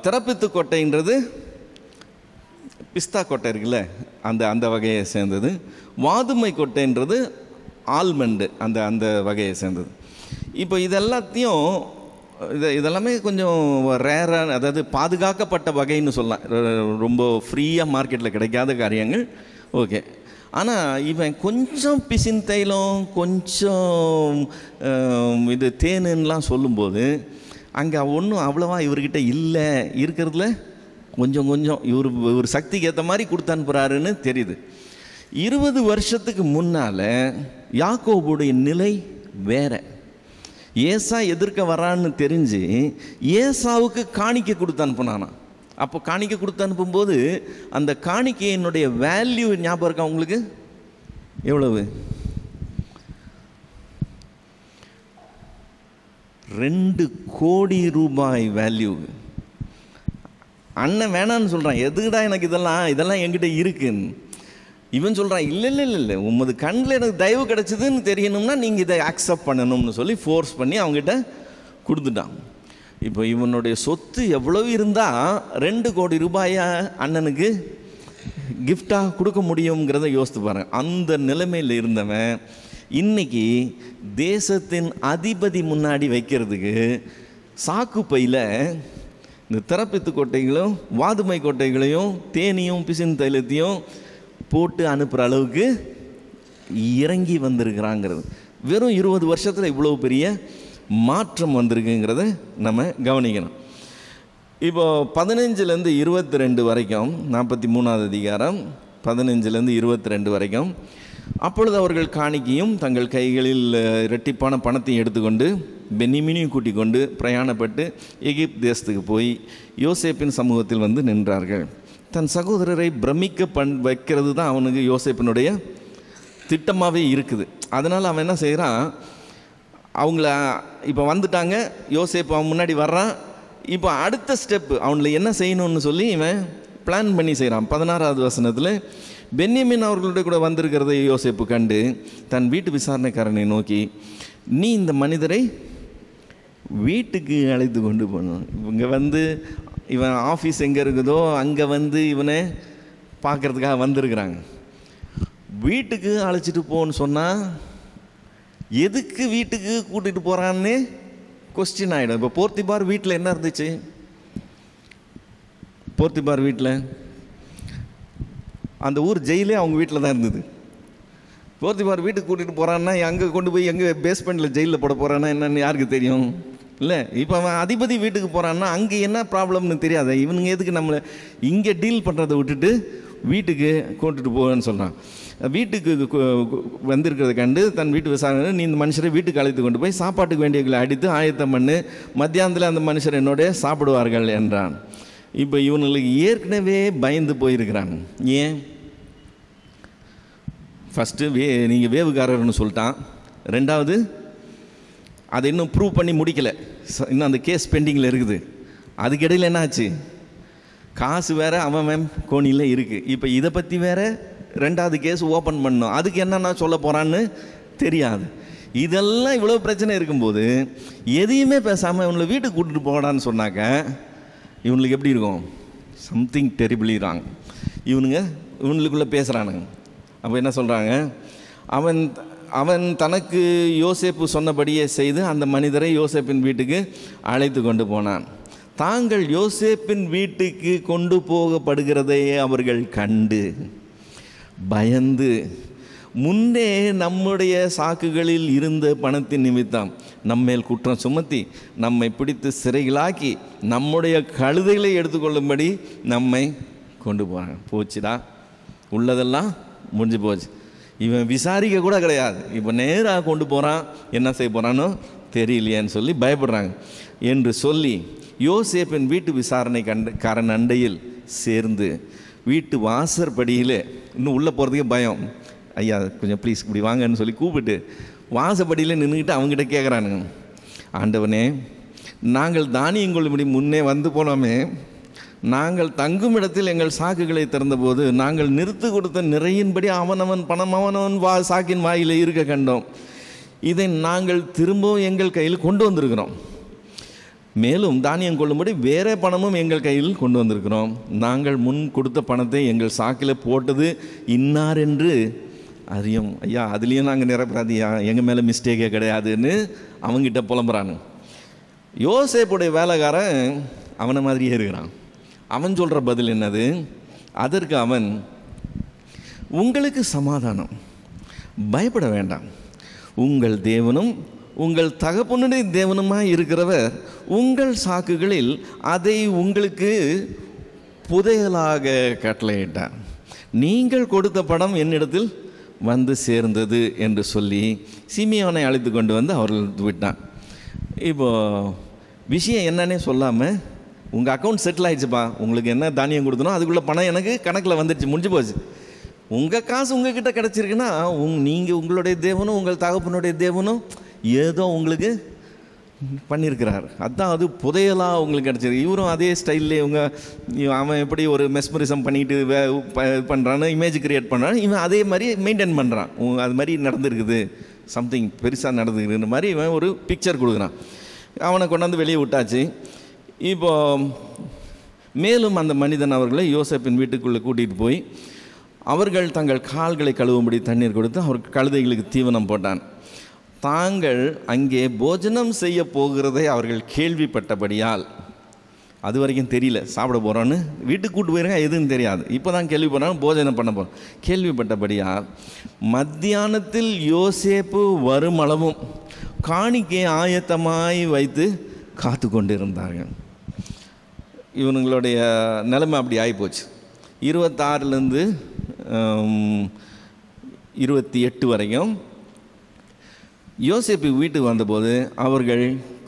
திறப்பித்து கொட்டைன்றது பிஸ்தா கொட்டை இருக்குல்ல, அந்த வகையை சேர்ந்தது. வாதுமை கொட்டைன்றது ஆல்மண்டு, அந்த வகையை சேர்ந்தது. இப்போ இதெல்லாமே கொஞ்சம் ரேரான, அதாவது பாதுகாக்கப்பட்ட வகைன்னு சொல்லலாம். ரொம்ப ஃப்ரீயாக மார்க்கெட்டில் கிடைக்காத காரியங்கள். ஓகே, ஆனால் இவன் கொஞ்சம் பிசின் தைலம், கொஞ்சம் தேனுன்னெலாம் சொல்லும்போது அங்கே ஒன்றும் அவ்வளோவா இவர்கிட்ட இல்லை, இருக்கிறதுல கொஞ்சம் இவர் சக்திக்கு ஏற்ற மாதிரி கொடுத்து அனுப்புகிறாருன்னு தெரியுது. 20 வருஷத்துக்கு முன்னால் யாக்கோபுடைய நிலை வேற. ஏசா எதிர்க்க வரான்னு தெரிஞ்சு ஏசாவுக்கு காணிக்கை கொடுத்து அனுப்புனானா. அப்போ காணிக்கை கொடுத்து அனுப்பும்போது அந்த காணிக்கையினுடைய வேல்யூ ஞாபகம் இருக்கா உங்களுக்கு? எவ்வளவு? 2 கோடி ரூபாய் வேல்யூ. அண்ணன் வேணான்னு சொல்கிறான். எதுக்குடா எனக்கு இதெல்லாம் என்கிட்ட இருக்குன்னு. இவன் சொல்கிறான், இல்லை உமது கண்ணில் எனக்கு தயவு கிடச்சிதுன்னு தெரியணும்னா நீங்கள் இதை ஆக்செப்ட் பண்ணணும்னு சொல்லி ஃபோர்ஸ் பண்ணி அவங்ககிட்ட கொடுத்துட்டான். இப்போ இவனுடைய சொத்து எவ்வளோ இருந்தால் 2 கோடி ரூபாயை அண்ணனுக்கு கிஃப்டாக கொடுக்க முடியுங்கிறத யோசித்து பாருங்க. அந்த நிலைமையில் இருந்தவன் இன்னைக்கு தேசத்தின் அதிபதி முன்னாடி வைக்கிறதுக்கு சாக்கு பையில் இந்த திறப்பித்து கொட்டைகளும் வாதுமை கொட்டைகளையும் தேனியும் பிசின் தைலத்தையும் போட்டு அனுப்புகிற அளவுக்கு இறங்கி வந்திருக்கிறாங்கிறது. வெறும் 20 வருஷத்தில் இவ்வளோ பெரிய மாற்றம் வந்திருக்குங்கிறத நம்ம கவனிக்கணும். இப்போ 15லேருந்து 22 வரைக்கும், 43வது அதிகாரம் 15லேருந்து 22 வரைக்கும். அப்பொழுது அவர்கள் காணிக்கையும் தங்கள் கைகளில் இரட்டிப்பான பணத்தையும் எடுத்துக்கொண்டு பென்யமீனையும் கூட்டிக் கொண்டு பிரயாணப்பட்டு எகிப்து தேசத்துக்கு போய் யோசேப்பின் சமூகத்தில் வந்து நின்றார்கள். தன் சகோதரரை பிரமிக்க வைக்கிறது தான் அவனுக்கு யோசேப்பினுடைய திட்டமாகவே இருக்குது. அதனால் அவன் என்ன செய்கிறான், அவங்கள இப்போ வந்துட்டாங்க, யோசேப்பு அவன் முன்னாடி வர்றான். இப்போ அடுத்த ஸ்டெப்பு அவங்கள என்ன செய்யணும்னு சொல்லி இவன் பிளான் பண்ணி செய்கிறான். 16வது வசனத்தில், பென்யமீன் அவர்களுடைய கூட வந்திருக்கிறதை யோசேப்பு கண்டு தன் வீட்டு விசாரணைக்காரனை நோக்கி, நீ இந்த மனிதரை வீட்டுக்கு அழைத்து கொண்டு போகணும். இவங்க வந்து இவன் ஆஃபீஸ் எங்கே இருக்குதோ அங்கே வந்து இவனை பார்க்குறதுக்காக வந்திருக்கிறாங்க. வீட்டுக்கு அழைச்சிட்டு போன்னு சொன்னால் எதுக்கு வீட்டுக்கு கூட்டிகிட்டு போகிறான்னு கொஸ்டின் ஆகிடும். இப்போ போர்த்திபார் வீட்டில் என்ன இருந்துச்சு? போர்த்திபார் வீட்டில் அந்த ஊர் ஜெயிலே அவங்க வீட்டில் தான் இருந்தது. போர்த்திபார் வீட்டுக்கு கூட்டிகிட்டு போகிறான்னா அங்கே கொண்டு போய் எங்கே பேஸ்மெண்ட்டில் ஜெயிலில் போட போகிறான்னா என்னன்னு யாருக்கு தெரியும்? இல்லை, இப்போ அவன் அதிபதி வீட்டுக்கு போகிறான்னா அங்கே என்ன ப்ராப்ளம்னு தெரியாது. இவனுங்க எதுக்கு நம்மளை இங்கே டீல் பண்ணுறதை விட்டுட்டு வீட்டுக்கு கூட்டிகிட்டு போவேன்னு சொல்கிறான். வீட்டுக்கு வந்திருக்கிறத கண்டு தன் வீட்டு விசாரணை, நீ இந்த மனுஷரை வீட்டுக்கு அழைத்து கொண்டு போய் சாப்பாட்டுக்கு வேண்டியவர்களை அடித்து ஆயத்தம் பண்ணு, மத்தியானத்தில் அந்த மனுஷர் என்னோட சாப்பிடுவார்கள் என்றான். இப்போ இவனுங்களுக்கு ஏற்கனவே பயந்து போயிருக்கிறாங்க. ஏன்? ஃபஸ்ட்டு நீங்கள் வேவுகாரர்னு சொல்லிட்டான். ரெண்டாவது, அதை இன்னும் ப்ரூவ் பண்ணி முடிக்கலை, இன்னும் அந்த கேஸ் பெண்டிங்கில் இருக்குது. அதுக்கிடையில் என்ன ஆச்சு? காசு வேறு அவன் கோணியில் இருக்குது. இப்போ இதை பற்றி வேறு ரெண்டாவது கேஸ் ஓப்பன் பண்ணணும். அதுக்கு என்னென்ன சொல்ல போகிறான்னு தெரியாது. இதெல்லாம் இவ்வளோ பிரச்சனை இருக்கும்போது எதையுமே பேசாமல் இவங்களை வீட்டுக்கு கூட்டிகிட்டு போகடான்னு சொன்னாக்க இவங்களுக்கு எப்படி இருக்கும்? Something terribly wrong. இவனுக்குள்ளே பேசுகிறானுங்க. அப்போ என்ன சொல்கிறாங்க? அவன் தனக்கு யோசேப்பு சொன்னபடியே செய்து அந்த மனிதரை யோசேப்பின் வீட்டுக்கு அழைத்து கொண்டு போனான். தாங்கள் யோசேப்பின் வீட்டுக்கு கொண்டு போகப்படுகிறதையே அவர்கள் கண்டு பயந்து, முன்னே நம்முடைய சாக்குகளில் இருந்த பணத்தின் நிமித்தம் நம்மேல் குற்றம் சுமத்தி நம்மை பிடித்து சிறைகளாக்கி நம்முடைய கழுதைகளை எடுத்துக்கொள்ளும்படி நம்மை கொண்டு போகிறாங்க. போச்சுடா, உள்ளதெல்லாம் முடிஞ்சு போச்சு. இவன் விசாரிக்க கூட கிடையாது, இப்போ நேராக கொண்டு போகிறான், என்ன செய்ய போகிறானோ தெரியலையேன்னு சொல்லி பயப்படுறாங்க என்று சொல்லி யோசேப்பின் வீட்டு விசாரணை காரன் அண்டையில் சேர்ந்து வீட்டு வாசற்படியில், இன்னும் உள்ளே போகிறதுக்கே பயம், ஐயா கொஞ்சம் ப்ளீஸ் இப்படி வாங்கன்னு சொல்லி கூப்பிட்டு வாசப்படியில் நின்றுக்கிட்டு அவங்ககிட்ட கேட்குறானுங்க, ஆண்டவனே, நாங்கள் தானியம் கொள்ளும்படி முன்னே வந்து போனோமே, நாங்கள் தங்கும் இடத்தில் எங்கள் சாக்குகளை திறந்தபோது நாங்கள் நிறுத்து கொடுத்த நிறையின்படி அவனவன் பணம் அவனவன் சாக்கின் வாயில் இருக்க கண்டோம். இதை நாங்கள் திரும்பவும் எங்கள் கையில் கொண்டு வந்திருக்கிறோம். மேலும் தானியம் கொள்ளும்படி வேறே பணமும் எங்கள் கையில் கொண்டு வந்திருக்கிறோம். நாங்கள் முன் கொடுத்த பணத்தை எங்கள் சாக்கில் போட்டது இன்னார் என்று அறியும். ஐயா, அதுலேயும் நாங்கள் நிரப்பராதியா, எங்கள் மேலே மிஸ்டேக்கே கிடையாதுன்னு அவங்ககிட்ட புலம்புறானு. யோசேப்புடைய வேலைக்காரன் அவனை மாதிரியே இருக்கிறான். அவன் சொல்கிற பதில் என்னது? அதற்கு அவன், உங்களுக்கு சமாதானம், பயப்பட வேண்டாம், உங்கள் தேவனும் உங்கள் தகப்பனுடைய தேவனுமாய் இருக்கிறவர் உங்கள் சாக்குகளில் அதை உங்களுக்கு புதையலாக கட்டளையிட்டார். நீங்கள் கொடுத்த பணம் என்னிடத்தில் வந்து சேர்ந்தது என்று சொல்லி சிமியோனை அழைத்து கொண்டு வந்து அவர்கள் விட்டான். இப்போது விஷயம் என்னன்னே சொல்லாமல், உங்கள் அக்கௌண்ட் செட்டில் ஆகிடுச்சுப்பா, உங்களுக்கு என்ன தானியம் கொடுத்தனோ அதுக்குள்ளே பணம் எனக்கு கணக்கில் வந்துடுச்சு, முடிஞ்சு போச்சு, உங்கள் காசு உங்கள்கிட்ட கிடச்சிருக்குன்னா நீங்கள் உங்களுடைய தேவனும் உங்கள் தகப்பனுடைய தேவனும் ஏதோ உங்களுக்கு பண்ணியிருக்கிறார், அதுதான் அது புதையலாக உங்களுக்கு கிடச்சிருக்கு. இவரும் அதே ஸ்டைல்லே அவன் எப்படி ஒரு மெஸ்மரிசம் பண்ணிட்டு பண்ணுறான்னு இமேஜ் க்ரியேட் பண்ணுறான், இவன் அதே மாதிரி மெயின்டைன் பண்ணுறான். அது மாதிரி நடந்துருக்குது, சம்திங் பெருசாக நடந்துருக்குதுன்ற மாதிரி இவன் ஒரு பிக்சர் கொடுக்குறான். அவனை கொண்டாந்து வெளியே விட்டாச்சு. இப்போ மேலும் அந்த மனிதன் அவர்களை யோசேப்பின் வீட்டுக்குள்ளே கூட்டிகிட்டு போய் அவர்கள் தங்கள் கால்களை கழுவும்படி தண்ணீர் கொடுத்து அவருக்கு கழுதைகளுக்கு தீவனம் போட்டான். தாங்கள் அங்கே போஜனம் செய்ய போகிறதை அவர்கள் கேள்விப்பட்டபடியால், அது வரைக்கும் தெரியல சாப்பிட போகிறோன்னு, வீட்டுக்கு கூட்டு போயிருங்க எதுன்னு தெரியாது, இப்போ தான் கேள்விப்படுறாங்க போஜனம் பண்ண போகிறோம். கேள்விப்பட்டபடியால் மத்தியானத்தில் யோசேப்பு வருமளவும் காணிக்கை ஆயத்தமாய் வைத்து காத்து கொண்டு இருந்தார்கள். இவனுங்களுடைய நிலைமை அப்படி ஆகிப்போச்சு. 26லேருந்து 28 வரைக்கும் யோசேப்பு வீட்டுக்கு வந்தபோது அவர்கள்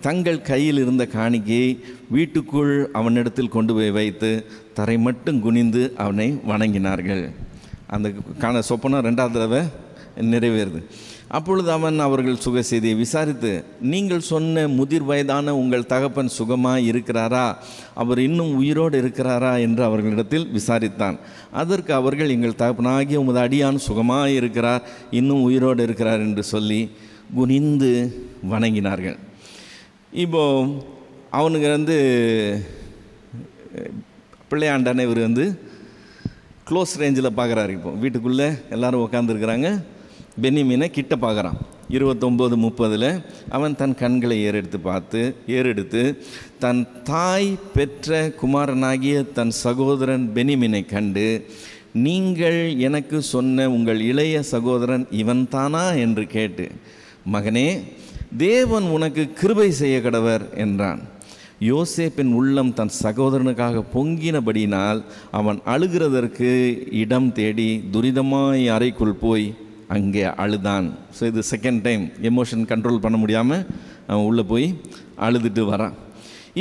தங்கள் கையில் இருந்த காணிக்கையை வீட்டுக்குள் அவனிடத்தில் கொண்டு போய் வைத்து தரை மட்டும் குனிந்து அவனை வணங்கினார்கள். அந்த சொப்பனம் 2வது தடவை நிறைவேறுது. அப்பொழுது அவன் அவர்கள் சுக செய்தியை விசாரித்து, நீங்கள் சொன்ன முதிர் வயதான உங்கள் தகப்பன் சுகமாய் இருக்கிறாரா, அவர் இன்னும் உயிரோடு இருக்கிறாரா என்று அவர்களிடத்தில் விசாரித்தான். அதற்கு அவர்கள், எங்கள் தகப்பனாகிய உமது அடியான் சுகமாய் இருக்கிறார், இன்னும் உயிரோடு இருக்கிறார் என்று சொல்லி குனிந்து வணங்கினார்கள். இப்போது அவனுக்கு பிள்ளையாண்டான இவர் க்ளோஸ் ரேஞ்சில் பார்க்குறாரு. இப்போ வீட்டுக்குள்ளே எல்லோரும் உட்காந்துருக்குறாங்க. பென்யமீனை கிட்ட பார்க்குறான். 29-30 அவன் தன் கண்களை ஏறெடுத்து தன் தாய் பெற்ற குமாரனாகிய தன் சகோதரன் பென்யமீனை கண்டு, நீங்கள் எனக்கு சொன்ன உங்கள் இளைய சகோதரன் இவன்தானா என்று கேட்டு, மகனே, தேவன் உனக்கு கிருபை செய்ய கடவர் என்றான். யோசேப்பின் உள்ளம் தன் சகோதரனுக்காக பொங்கினபடியினால் அவன் அழுகிறதற்கு இடம் தேடி துரிதமாய் அறைக்குள் போய் அங்கே அழுதான். ஸோ இது செகண்ட் டைம் எமோஷன் கண்ட்ரோல் பண்ண முடியாமல் அவன் உள்ளே போய் அழுதுட்டு வரான்.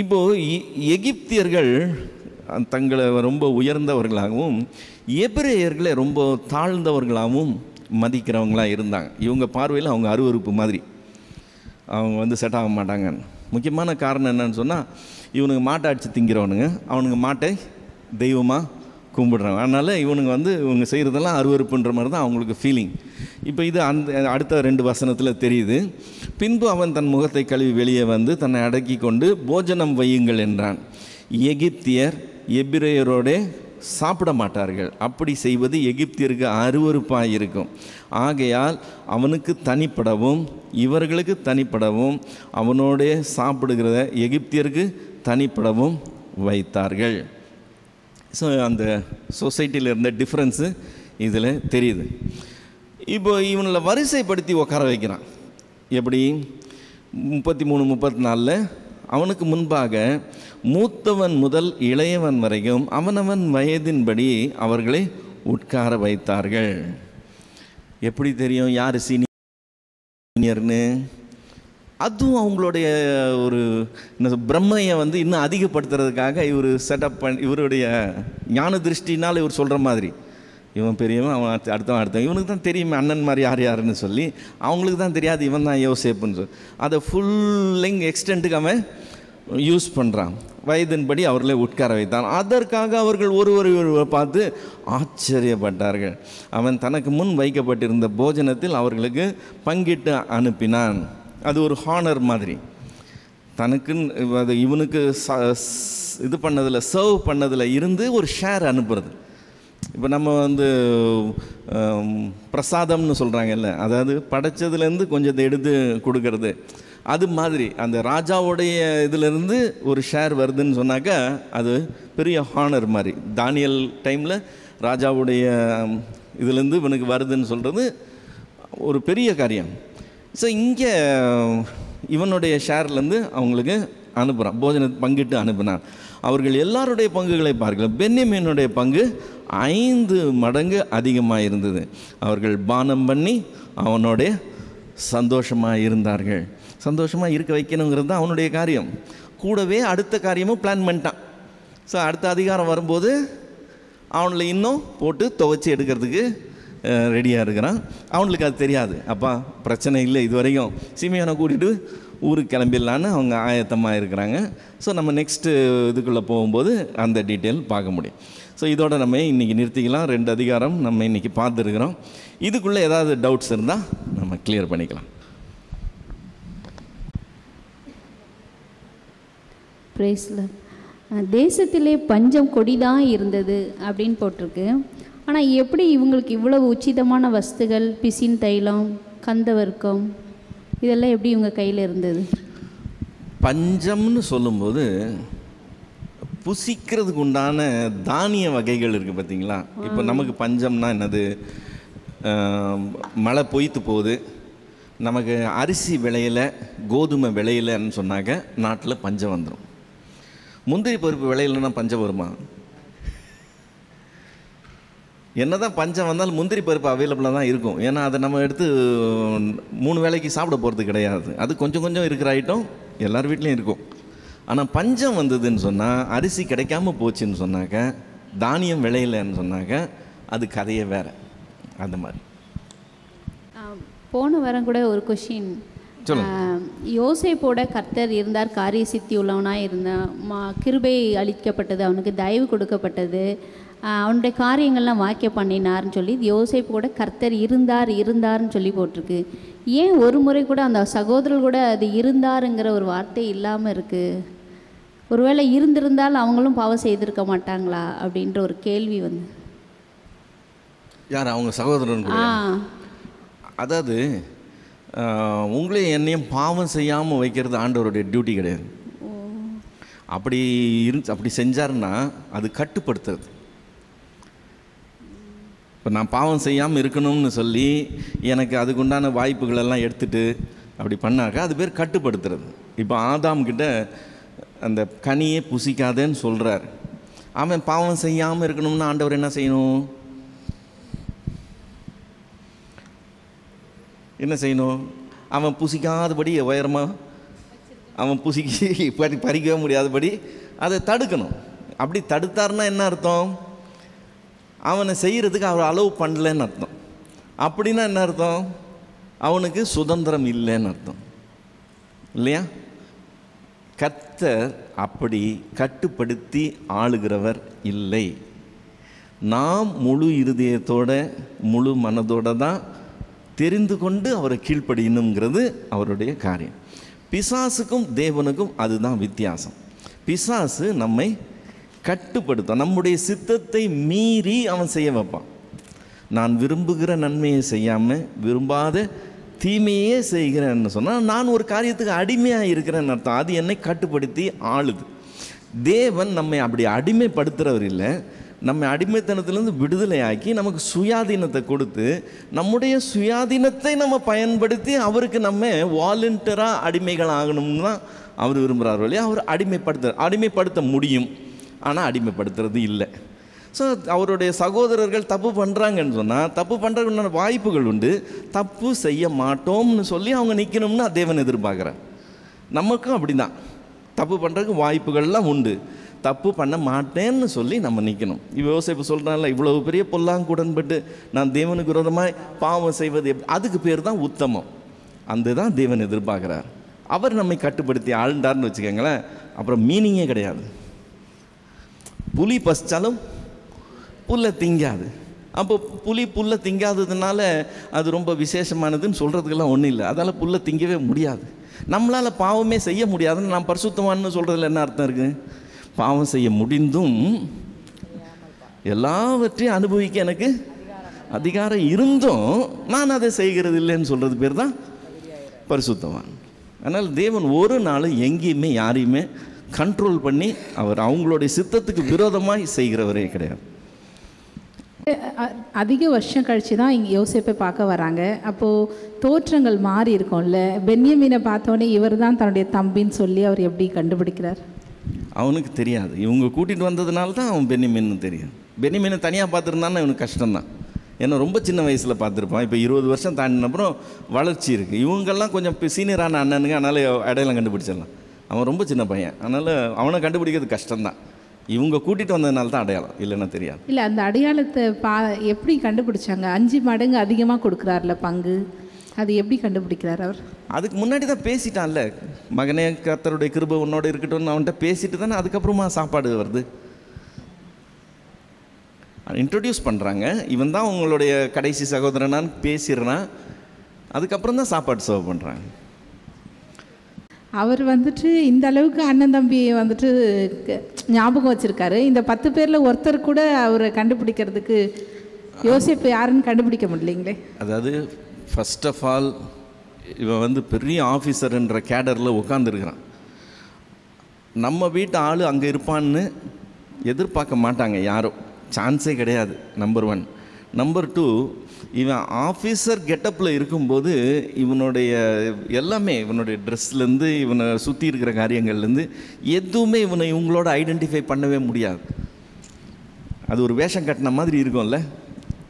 இப்போது எகிப்தியர்கள் தங்களை ரொம்ப உயர்ந்தவர்களாகவும் எபிரேயர்களை ரொம்ப தாழ்ந்தவர்களாகவும் மதிக்கிறவங்களாக இருந்தாங்க. இவங்க பார்வையில் அவங்க அருவருப்பு மாதிரி, அவங்க செட் ஆக மாட்டாங்க. முக்கியமான காரணம் என்னன்னு சொன்னால், இவனுங்க மாட்டை அடித்து திங்கிறவனுங்க, அவனுங்க மாட்டை தெய்வமாக கும்பிடுறாங்க. அதனால் இவனுங்க இவங்க செய்கிறதெல்லாம் அருவருப்புன்ற மாதிரி தான் அவங்களுக்கு ஃபீலிங். இப்போ இது அடுத்த 2 வசனத்தில் தெரியுது. பின்பு அவன் தன் முகத்தை கழுவி வெளியே வந்து தன்னை அடக்கி கொண்டு போஜனம் வையுங்கள் என்றான். எகிப்தியர் எபிரேயரோடே சாப்பிட மாட்டார்கள். அப்படி செய்வது எகிப்தியருக்கு அருவருப்பாக இருக்கும். ஆகையால் அவனுக்கு தனிப்படவும் இவர்களுக்கு தனிப்படவும் அவனோடே சாப்பிடுகிறத எகிப்தியருக்கு தனிப்படவும் வைத்தார்கள். ஸோ அந்த சொசைட்டியில் இருந்த டிஃப்ரென்ஸு இதில் தெரியுது. இப்போ இவனை வரிசைப்படுத்தி உட்கார வைக்கிறான். எப்படி? 33-34 அவனுக்கு முன்பாக மூத்தவன் முதல் இளையவன் வரைக்கும் அவனவன் வயதின்படி அவர்களை உட்கார வைத்தார்கள். எப்படி தெரியும் யார் சீனியர்னு? அதுவும் அவங்களுடைய ஒரு பிரம்மையை இன்னும் அதிகப்படுத்துறதுக்காக இவர் செட்டப் இவருடைய ஞான திருஷ்டினால் இவர் சொல்கிற மாதிரி, இவன் பெரியவன், அவன் அடுத்தவன் இவனுக்கு தான் தெரியுமே அண்ணன் மாதிரி யாருன்னு சொல்லி, அவங்களுக்கு தான் தெரியாது இவன் தான் யோசேப்புன்னு சொல்லி அதை ஃபுல்லிங் எக்ஸ்டெண்ட்டுக்கு அவன் யூஸ் பண்ணுறான். வயதின்படி அவர்களை உட்கார வைத்தான். அதற்காக அவர்கள் ஒருவரை பார்த்து ஆச்சரியப்பட்டார்கள். அவன் தனக்கு முன் வைக்கப்பட்டிருந்த போஜனத்தில் அவர்களுக்கு பங்கிட்டு அனுப்பினான். அது ஒரு ஹானர் மாதிரி. தனக்குன்னு அது இவனுக்கு இது பண்ணதில் சர்வ் பண்ணதில் இருந்து ஒரு ஷேர் அனுப்புறது. இப்போ நம்ம பிரசாதம்னு சொல்கிறாங்கல்ல, அதாவது படைச்சதுலேருந்து கொஞ்சத்தை எடுத்து கொடுக்கறது. அது மாதிரி அந்த ராஜாவுடைய இதிலேருந்து ஒரு ஷேர் வருதுன்னு சொன்னாக்கா அது பெரிய ஹானர் மாதிரி. தானியல் டைமில் ராஜாவுடைய இதுலேருந்து இவனுக்கு வருதுன்னு சொல்கிறது ஒரு பெரிய காரியம். ஸோ இங்கே இவனுடைய ஷேர்லேருந்து அவங்களுக்கு அனுப்புகிறான், போஜனத்தை பங்கிட்டு அனுப்புனான். அவர்கள் எல்லாருடைய பங்குகளை பார்க்கலாம். பென்யமீனுடைய பங்கு 5 மடங்கு அதிகமாக இருந்தது. அவர்கள் பானம் பண்ணி அவனோடைய சந்தோஷமாக இருந்தார்கள். சந்தோஷமாக இருக்க வைக்கணுங்கிறது தான் அவனுடைய காரியம். கூடவே அடுத்த காரியமும் பிளான் பண்ணிட்டான். ஸோ அடுத்த அதிகாரம் வரும்போது அவனில் இன்னும் போட்டு துவைச்சி எடுக்கிறதுக்கு ரெடியாக இருக்கிறான். அவனுக்கு அது தெரியாது. அப்பா பிரச்சனை இல்லை, இது வரைக்கும் சீமையானை கூட்டிகிட்டு ஊருக்கு கிளம்பிடலான்னு அவங்க ஆயத்தமாக இருக்கிறாங்க. ஸோ நம்ம நெக்ஸ்ட்டு இதுக்குள்ளே போகும்போது அந்த டீட்டெயில் பார்க்க முடியும். ஸோ இதோட நம்ம இன்றைக்கி நிறுத்திக்கலாம். 2 அதிகாரம் நம்ம இன்றைக்கி பார்த்துருக்குறோம். இதுக்குள்ளே ஏதாவது டவுட்ஸ் இருந்தால் நம்ம கிளியர் பண்ணிக்கலாம். தேசத்திலே பஞ்சம் கொடிதான் இருந்தது அப்படின்னு போட்டிருக்கு. ஆனால் எப்படி இவங்களுக்கு இவ்வளவு உச்சிதமான வஸ்துகள், பிசின் தைலம், கந்தவர்க்கம், இதெல்லாம் எப்படி இவங்க கையில் இருந்தது? பஞ்சம்னு சொல்லும்போது புசிக்கிறதுக்கு உண்டான தானிய வகைகள் இருக்குது பார்த்தீங்களா? இப்போ நமக்கு பஞ்சம்னா என்னது? மழை பொய்த்து போகுது, நமக்கு அரிசி விளையலை, கோதுமை விளையலைன்னு சொன்னாக்க நாட்டில் பஞ்சம் வந்துடும். முந்திரி பருப்பு விளையலைன்னா பஞ்சம் வருமா? என்ன தான் பஞ்சம் வந்தாலும் முந்திரி பருப்பு அவைலபிளாக தான் இருக்கும். ஏன்னா அதை நம்ம எடுத்து 3 வேளைக்கு சாப்பிட போகிறது கிடையாது. அது கொஞ்சம் கொஞ்சம் இருக்கிற ஐட்டம் எல்லார் வீட்லேயும் இருக்கும். ஆனால் பஞ்சம் வந்ததுன்னு சொன்னால், அரிசி கிடைக்காம போச்சுன்னு சொன்னாக்க, தானியம் விளையலைன்னு சொன்னாக்க அது கதையே வேறு. அந்த மாதிரி போன வாரம் கூட ஒரு கொஷின், யோசேப்போட கர்த்தர் இருந்தார், காரிய சித்தி உள்ளவனாக இருந்தான், கிருபை அளிக்கப்பட்டது, அவனுக்கு தயவு கொடுக்கப்பட்டது, அவனுடைய காரியங்கள்லாம் வாக்கிய பண்ணினார்னு சொல்லி யோசேப்போட கர்த்தர் இருந்தார்னு சொல்லி போட்டிருக்கு. ஏன் ஒரு முறை கூட அந்த சகோதரர் கூட அது இருந்தாருங்கிற ஒரு வார்த்தை இல்லாமல் இருக்குது? ஒருவேளை இருந்திருந்தால் அவங்களும் பாவம் செய்திருக்க மாட்டாங்களா அப்படின்ற ஒரு கேள்வி யார் அவங்க சகோதரன்? அதாவது உங்களையும் என்னையும் பாவம் செய்யாமல் வைக்கிறது ஆண்டவருடைய டியூட்டி கிடையாது. அப்படி செஞ்சாருன்னா அது கட்டுப்படுத்துறது. இப்போ நான் பாவம் செய்யாமல் இருக்கணும்னு சொல்லி எனக்கு அதுக்குண்டான வாய்ப்புகளெல்லாம் எடுத்துகிட்டு அப்படி பண்ணாக்கா அது பேர் கட்டுப்படுத்துறது. இப்போ ஆதாம்கிட்ட அந்த கனியை புசிக்காதேன்னு சொல்கிறார். அவன் பாவம் செய்யாமல் இருக்கணும்னா ஆண்டவர் என்ன செய்யணும்? என்ன செய்யணும்? அவன் புசிக்காதபடி உயரமாக அவன் பறிக்கவே முடியாதபடி அதை தடுக்கணும். அப்படி தடுத்தார்னா என்ன அர்த்தம்? அவனை செய்கிறதுக்கு அவர் அலோவ் பண்ணலன்னு அர்த்தம். அப்படின்னா என்ன அர்த்தம்? அவனுக்கு சுதந்திரம் இல்லைன்னு அர்த்தம் இல்லையா? கர்த்தர் அப்படி கட்டுப்படுத்தி ஆளுகிறவர் இல்லை. நாம் முழு இருதயத்தோட முழு மனதோட தான் தெரிந்து கொண்டு அவரை கீழ்ப்படியணுங்கிறது அவருடைய காரியம். பிசாசுக்கும் தேவனுக்கும் அதுதான் வித்தியாசம். பிசாசு நம்மை கட்டுப்படுத்தும், நம்முடைய சித்தத்தை மீறி அவன் செய்ய வைப்பான். நான் விரும்புகிற நன்மையை செய்யாமல் விரும்பாத தீமையே செய்கிறேன்னு சொன்னால் நான் ஒரு காரியத்துக்கு அடிமையாக இருக்கிறேன்னு அர்த்தம். அது என்னை கட்டுப்படுத்தி ஆளுது. தேவன் நம்மை அப்படி அடிமைப்படுத்துகிறவர் இல்லை. நம்ம அடிமைத்தனத்திலேருந்து விடுதலையாக்கி நமக்கு சுயாதீனத்தை கொடுத்து நம்முடைய சுயாதீனத்தை நம்ம பயன்படுத்தி அவருக்கு நம்ம வாலண்டியராக அடிமைகள் ஆகணும்னு தான் அவர் விரும்புகிறார் இல்லையா. அவர் அடிமைப்படுத்த முடியும், ஆனால் அடிமைப்படுத்துறது இல்லை. ஸோ அவருடைய சகோதரர்கள் தப்பு பண்ணுறாங்கன்னு சொன்னால் தப்பு பண்ணுறதுக்கு வாய்ப்புகள் உண்டு. தப்பு செய்ய மாட்டோம்னு சொல்லி அவங்க நிற்கணும்னு தேவன் எதிர்பார்க்குறார். நமக்கும் அப்படி தான் தப்பு பண்ணுறதுக்கு வாய்ப்புகள்லாம் உண்டு. தப்பு பண்ண மாட்டேன்னு சொல்லி நம்ம நிற்கணும். யோசேப்பு சொல்கிறான்ல, இவ்வளவு பெரிய பொல்லாங்குடன்பட்டு நான் தேவனுக்கு விரோதமாக பாவம் செய்வது அதுக்கு பேர் தான் உத்தமம். அந்த தான் தேவன் எதிர்பார்க்குறார். அவர் நம்மை கட்டுப்படுத்தி ஆழ்ந்தார்னு வச்சுக்கோங்களேன், அப்புறம் மீனிங்கே கிடையாது. புலி பசிச்சாலும் புல்லை திங்காது. அப்போ புல்லை திங்காததுனால அது ரொம்ப விசேஷமானதுன்னு சொல்கிறதுக்கெல்லாம் ஒன்றும் இல்லை. அதால் புல்லை திங்கவே முடியாது. நம்மளால் பாவமே செய்ய முடியாதுன்னு நான் பரிசுத்தமானு சொல்கிறதுல என்ன அர்த்தம் இருக்குது? பாவம் செய்ய முடிந்தும் எல்லாவற்றையும் அனுபவிக்க எனக்கு அதிகாரம் இருந்தும் நான் அதை செய்கிறது இல்லைன்னு சொல்கிறது பேர் தான் பரிசுத்தவான். அதனால் தேவன் ஒரு நாள் எங்கேயுமே யாரையுமே கண்ட்ரோல் பண்ணி அவர் அவங்களுடைய சித்தத்துக்கு விரோதமாக செய்கிறவரே கிடையாது. அதிக வருஷம் கழித்து தான் இங்கே யோசேப்பை பார்க்க வராங்க. அப்போது தோற்றங்கள் மாறி இருக்கும்ல. பென்யமீனை பார்த்தோன்னே இவர் தான் தன்னுடைய தம்பின்னு சொல்லி அவர் எப்படி கண்டுபிடிக்கிறார்? அவனுக்கு தெரியாது. இவங்க கூட்டிகிட்டு வந்ததுனால தான் அவன் பென்யமீன்னு தெரியும். பென்யமீனை தனியாக பார்த்துருந்தான்னு அவனுக்கு கஷ்டம்தான். ஏன்னா ரொம்ப சின்ன வயசில் பார்த்துருப்பான். இப்போ 20 வருஷம் தாண்டினப்புறம் வளர்ச்சி இருக்குது. இவங்கெல்லாம் கொஞ்சம் சீனியரான அண்ணனுங்க, அதனால் அடையாளம் கண்டுபிடிச்சிடலாம். அவன் ரொம்ப சின்ன பையன், அதனால் அவனை கண்டுபிடிக்கிறது கஷ்டம்தான். இவங்க கூட்டிகிட்டு வந்ததுனால தான் அடையாளம், இல்லைன்னா தெரியாது. இல்லை, அந்த அடையாளத்தை எப்படி கண்டுபிடிச்சாங்க? 5 மடங்கு அதிகமாக கொடுக்குறாருல பங்கு, அது எப்படி கண்டுபிடிக்கிறார் அவர்? அதுக்கு முன்னாடி தான் பேசிட்டான்ல, மகனே கர்த்தருடைய கிருபை உன்னோட இருக்கட்டும்னு அவன்கிட்ட பேசிட்டு தானே அதுக்கப்புறமா சாப்பாடு வருது. இன்ட்ரடியூஸ் பண்ணுறாங்க, இவன் தான் உங்களுடைய கடைசி சகோதரனான்னு பேசிடுறான். அதுக்கப்புறம் தான் சாப்பாடு சர்வ் பண்ணுறாங்க. அவர் இந்த அளவுக்கு அண்ணன் தம்பியை ஞாபகம் வச்சுருக்காரு. இந்த 10 பேரில் ஒருத்தர் கூட அவரை கண்டுபிடிக்கிறதுக்கு யோசேப்பு யாருன்னு கண்டுபிடிக்க முடியலைங்களே. அதாவது ஃபர்ஸ்ட் ஆஃப் ஆல் இவன் பெரிய ஆஃபீஸர்ன்ற கேடரில் உட்காந்துருக்கிறான். நம்ம வீட்டு ஆள் அங்கே இருப்பான்னு எதிர்பார்க்க மாட்டாங்க யாரும், சான்ஸே கிடையாது. நம்பர் 1. நம்பர் 2, இவன் ஆஃபீஸர் கெட்டப்பில் இருக்கும்போது இவனுடைய எல்லாமே, இவனுடைய ட்ரெஸ்லேருந்து இவனை சுற்றி இருக்கிற காரியங்கள்லேருந்து எதுவுமே இவங்களோட ஐடென்டிஃபை பண்ணவே முடியாது. அது ஒரு வேஷம் கட்டின மாதிரி இருக்கும்ல.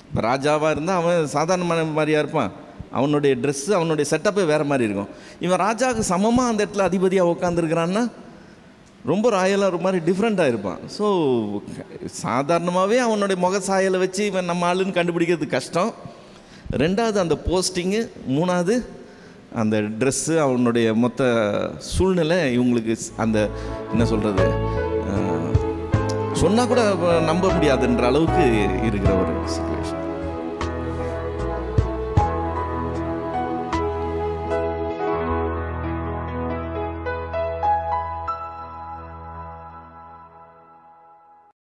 இப்போ ராஜாவாக இருந்தால் அவன் சாதாரணமான மாதிரியாக இருப்பான், அவனுடைய ட்ரெஸ்ஸு அவனுடைய செட்டப்பே வேறு மாதிரி இருக்கும். இவன் ராஜாவுக்கு சமமாக அந்த இடத்துல அதிபதியாக உட்காந்துருக்கிறான்னா ரொம்ப ராயலாக ஒரு மாதிரி டிஃப்ரெண்ட்டாக இருப்பான். ஸோ சாதாரணமாகவே அவனுடைய முக சாயலை வச்சு இவன் நம்ம ஆளுன்னு கண்டுபிடிக்கிறது கஷ்டம். 2வது அந்த போஸ்டிங்கு, 3வது அந்த ட்ரெஸ்ஸு, அவனுடைய மொத்த சூழ்நிலை இவங்களுக்கு அந்த என்ன சொல்கிறது சொன்னால் கூட நம்ப முடியாதுன்ற அளவுக்கு